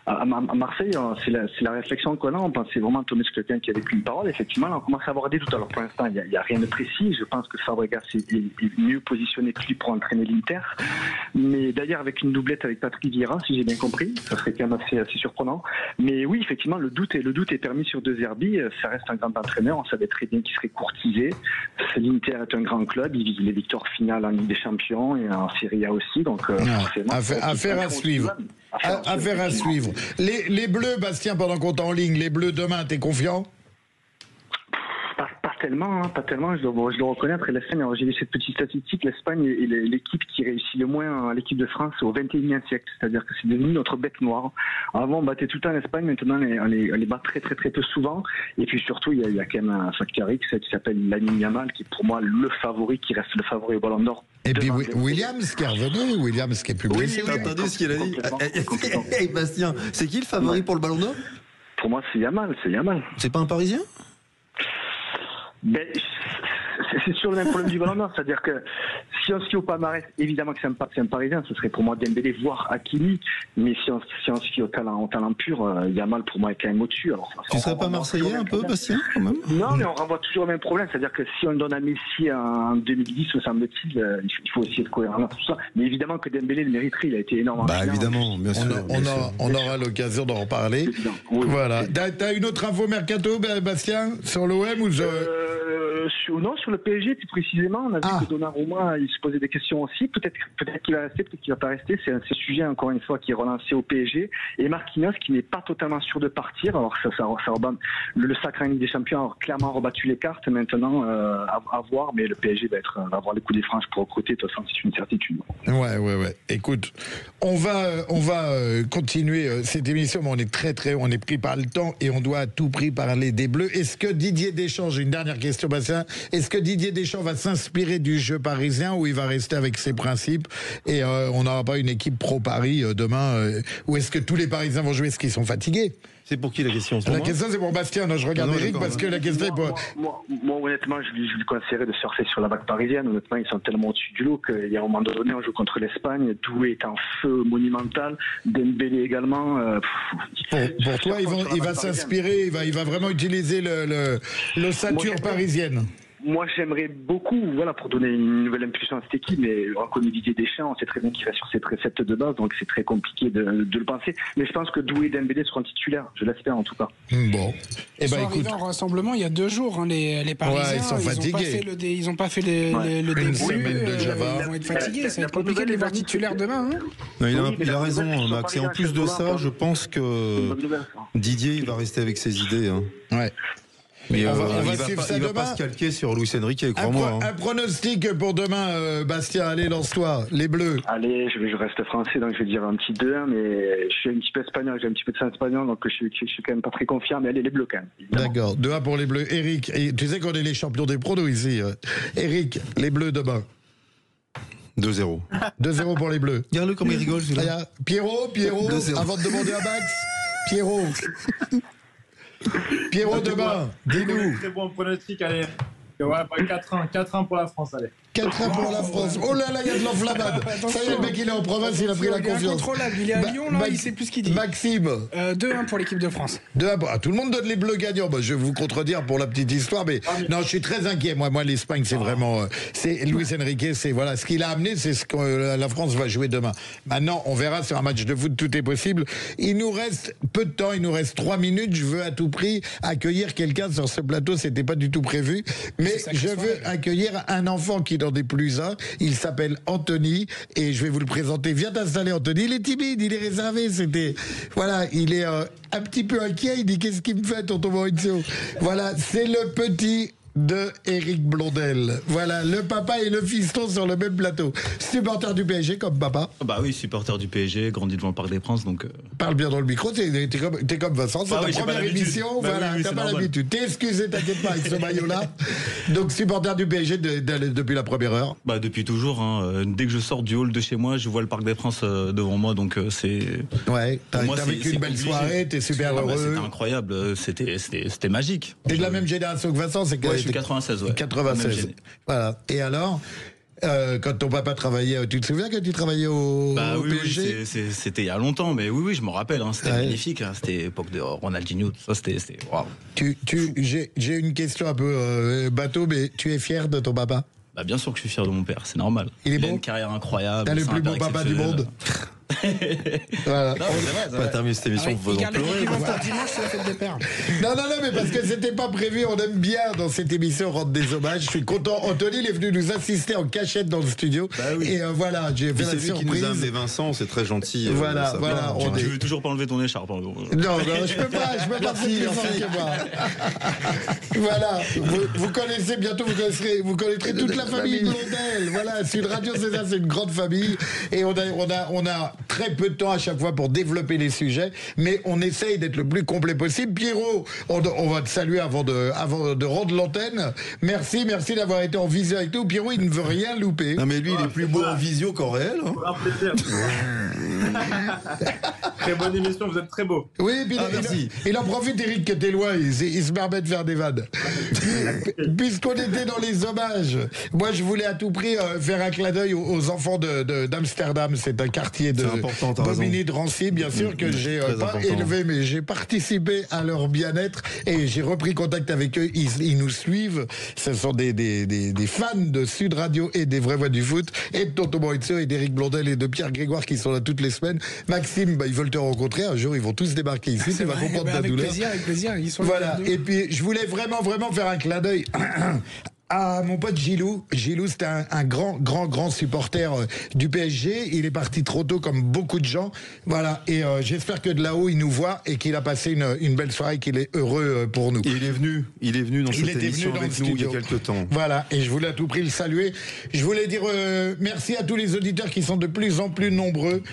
à Marseille, c'est la réflexion qu'on a. On pensait vraiment à Thomas Clotin qui avait pris une parole. Effectivement, là, on commence à avoir des doutes. Alors pour l'instant, il n'y a rien de précis. Je pense que Fabregas est mieux positionné que lui pour entraîner l'Inter. Mais d'ailleurs, avec une doublette avec Patrick Vieira, si j'ai bien compris, ça serait quand même assez surprenant. Mais oui, effectivement, le doute est permis sur De Zerbi. Ça reste un grand entraîneur. On savait très bien qu'il serait courtisé. L'Inter est un grand club. Il vise les victoires finales en Ligue des Champions et en Serie A aussi. Donc, affaire à suivre. Affaire à suivre. Les Bleus, Bastien, pendant qu'on est en ligne, les Bleus demain, t'es confiant? Pas tellement, je dois reconnaître. Et l'Espagne, alors j'ai vu cette petite statistique, l'Espagne est l'équipe qui réussit le moins à l'équipe de France au XXIe siècle. C'est-à-dire que c'est devenu notre bête noire. Avant, on battait tout le temps l'Espagne, maintenant on les bat très très très peu souvent. Et puis surtout, il y a quand même un facteur X qui s'appelle Lamine Yamal, qui est pour moi le favori, qui reste le favori au Ballon d'Or. Et puis Williams qui est revenu, Williams qui est plus blessé. Oui, t'as entendu ce qu'il a dit. Hey Bastien, c'est qui le favori pour le Ballon d'Or? Pour moi, c'est Yamal. C'est pas un Parisien? Ben, c'est sur le même problème du Ballon d'Or, c'est-à-dire que si on se fie au palmarès, évidemment que c'est un Parisien, ce serait pour moi Dembélé, voire Hakimi, mais si on se fie au talent pur, Yamal pour moi est quand même au-dessus. Alors, tu serais pas Marseillais un peu, Bastien, quand même? Non, mais on renvoie toujours au même problème, c'est-à-dire que si on le donne à Messi en 2010, me semble-t-il, il faut aussi être cohérent dans tout ça. Mais évidemment que Dembélé le mériterait, il a été énorme. Bah évidemment, bien sûr. On aura l'occasion d'en reparler. Oui. Voilà. T'as une autre info mercato, Bastien, sur l'OM ou non, sur le PSG plus précisément, on a vu que Donnarumma il se posait des questions aussi. Peut-être qu'il va rester, peut-être qu'il va pas rester. C'est un sujet encore une fois qui est relancé au PSG. Et Marquinhos qui n'est pas totalement sûr de partir. Alors ça le sacre en Ligue des Champions a clairement rebattu les cartes. Maintenant, à voir, mais le PSG va avoir les coups des franges pour recruter. De toute façon, c'est une certitude. Ouais. Écoute, on va continuer cette émission, mais on est pris par le temps et on doit à tout prix parler des Bleus. Est-ce que Didier Deschamps, j'ai une dernière question, Bastien, Est-ce que Didier Deschamps va s'inspirer du jeu parisien ou il va rester avec ses principes et on n'aura pas une équipe pro-Paris demain ou est-ce que tous les Parisiens vont jouer? Est-ce qu'ils sont fatigués? C'est pour qui la question? La question c'est pour Bastien. Non, je regarde Eric parce que la question est pour... Moi, honnêtement, je lui conseillerais de surfer sur la vague parisienne. Honnêtement, ils sont tellement au-dessus du lot qu'il y a un moment donné, on joue contre l'Espagne. Doué est en feu monumental. Dembélé également. Pour toi, il va s'inspirer, il va vraiment utiliser l'ossature parisienne. Moi, j'aimerais beaucoup, voilà, pour donner une nouvelle impulsion à cette équipe, mais on connaît Didier Deschamps, on sait très bien qu'il va sur cette recette de base, donc c'est très compliqué de le penser. Mais je pense que Doué et Dembélé seront titulaires, je l'espère en tout cas. Bon. Ils sont arrivés en rassemblement il y a 2 jours, hein, les Parisiens. Ouais, ils sont fatigués. Ils n'ont pas fait le début. Semaine de Java. Ils vont être fatigués, ça va être compliqué de les voir titulaires demain. Hein. Non, il a raison, Max. Et en plus de ça, je pense que Didier, il va rester avec ses idées. Hein. Ouais. Mais il va demain. pas se calquer sur Luis Enrique, crois-moi. Un pronostic pour demain, Bastien, allez, lance-toi, les Bleus. Allez, je reste français, donc je vais dire un petit 2-1, mais je suis un petit peu espagnol, j'ai un petit peu de sang espagnol, donc je suis quand même pas très confiant, mais allez, les Bleus quand même. Évidemment. D'accord, 2-1 pour les Bleus. Eric, tu sais qu'on est les champions des pronos ici. Eric, les Bleus demain. 2-0. 2-0 pour les Bleus. Regarde-le comme il rigole, celui-là. Pierrot, avant de demander à Max, Pierrot, demain, dis-nous. Très bon pronostic, allez. Ouais, 4-1 pour la France, allez. 4-1 pour la France. Oh là là, il y a de l'enflammade. Ça y est, le mec, il est en province, il a pris la confiance. Il est incontrôlable, il est à Lyon, là, il sait plus ce qu'il dit. Maxime. 2-1 pour l'équipe de France. 2-1. Tout le monde donne les Bleus gagnants. Bah, je vais vous contredire pour la petite histoire, mais non, je suis très inquiet. Moi, l'Espagne, c'est vraiment, c'est Luis Enrique, c'est voilà, ce qu'il a amené, c'est ce que la France va jouer demain. Maintenant, on verra sur un match de foot, tout est possible. Il nous reste peu de temps, il nous reste 3 minutes. Je veux à tout prix accueillir quelqu'un sur ce plateau. C'était pas du tout prévu, mais je veux accueillir un enfant qui n'en est plus un. Il s'appelle Anthony et je vais vous le présenter. Viens t'installer, Anthony. Il est timide, il est réservé. Voilà, il est un petit peu inquiet. Il dit qu'est-ce qu'il me fait, tonton Maurizio? Voilà, c'est le petit de Éric Blondel. Voilà, le papa et le fiston sur le même plateau. Supporter du PSG comme papa. Bah oui, supporter du PSG, grandi devant le Parc des Princes, donc... Parle bien dans le micro, t'es comme Vincent, c'est ta première émission, voilà, t'as pas l'habitude. T'es excusé, t'inquiète pas, avec ce maillot-là. Donc supporter du PSG depuis la première heure. Bah depuis toujours, hein. Dès que je sors du hall de chez moi, je vois le Parc des Princes devant moi, donc c'est... Ouais, t'as vécu une belle soirée, t'es super heureux. C'était incroyable, c'était magique. T'es de la même génération que Vincent, c'est que... Je suis 96, ouais. 96. Voilà. Et alors, quand ton papa travaillait, tu te souviens que tu travaillais au PSG? Oui, c'était il y a longtemps, mais oui, je me rappelle. Hein, c'était magnifique. Hein, c'était l'époque de Ronaldinho, tout ça, c'était waouh. J'ai une question un peu bateau, mais tu es fier de ton papa? Bah bien sûr que je suis fier de mon père, c'est normal. Il a une carrière incroyable. T'as le plus beau papa du monde. Voilà. On va terminer cette émission pour vous en pleurer. Dimanche, c'est la fête des pères. Non, mais parce que c'était pas prévu. On aime bien dans cette émission rendre des hommages. Je suis content. Anthony, il est venu nous assister en cachette dans le studio. Bah oui. Et voilà, j'ai fait la surprise. C'est lui qui nous a amené Vincent, c'est très gentil. Voilà. Tu veux toujours pas enlever ton écharpe. Non, je peux pas. C'est plus fort que moi. Voilà. Vous connaissez bientôt, vous connaîtrez toute la famille Blondel. Voilà, Sud Radio, c'est une grande famille. Et on a très peu de temps à chaque fois pour développer les sujets, mais on essaye d'être le plus complet possible. Pierrot, on va te saluer avant de rendre l'antenne. Merci d'avoir été en visio avec nous. Pierrot, il ne veut rien louper. Non, mais lui, il est plus beau en visio qu'en réel. Hein. Un plaisir. Très bonne émission, vous êtes très beau. Oui, puis merci. Il en profite, Eric, que t'es loin, il se permet de faire des vannes. Puisqu'on était dans les hommages, moi je voulais à tout prix faire un clin d'œil aux enfants d'Amsterdam. C'est un quartier de Bobigny de Rancy, bien sûr, que j'ai pas élevé, mais j'ai participé à leur bien-être et j'ai repris contact avec eux. Ils nous suivent. Ce sont des fans de Sud Radio et des Vraies Voix du Foot, et de Tonton Maurizio et d'Éric Blondel et de Pierre Grégoire qui sont là toutes les semaines. Maxime, ils veulent te rencontrer. Un jour, ils vont tous débarquer ici. Tu vas comprendre ta douleur. Avec plaisir. Ils sont voilà. Et puis, je voulais vraiment faire un clin d'œil à mon pote Gilou. Gilou, c'était un grand supporter du PSG. Il est parti trop tôt, comme beaucoup de gens. Voilà. Et j'espère que de là-haut, il nous voit et qu'il a passé une belle soirée, qu'il est heureux pour nous. Et il est venu dans cette émission avec nous il y a quelques temps. Voilà. Et je voulais à tout prix le saluer. Je voulais dire merci à tous les auditeurs qui sont de plus en plus nombreux.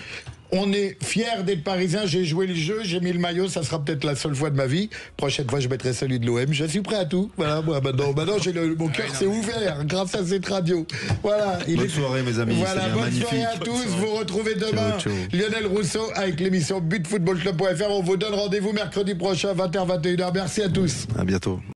On est fiers d'être parisiens. J'ai joué le jeu, j'ai mis le maillot. Ça sera peut-être la seule fois de ma vie. Prochaine fois, je mettrai celui de l'OM. Je suis prêt à tout. Voilà, moi, maintenant mon cœur s'est ouvert grâce à cette radio. Voilà. Bonne soirée, mes amis. Voilà, bonne soirée à tous. Vous retrouvez demain Lionel Rousseau avec l'émission butfootballclub.fr. On vous donne rendez-vous mercredi prochain, 20h, 21h. Merci à tous. À bientôt.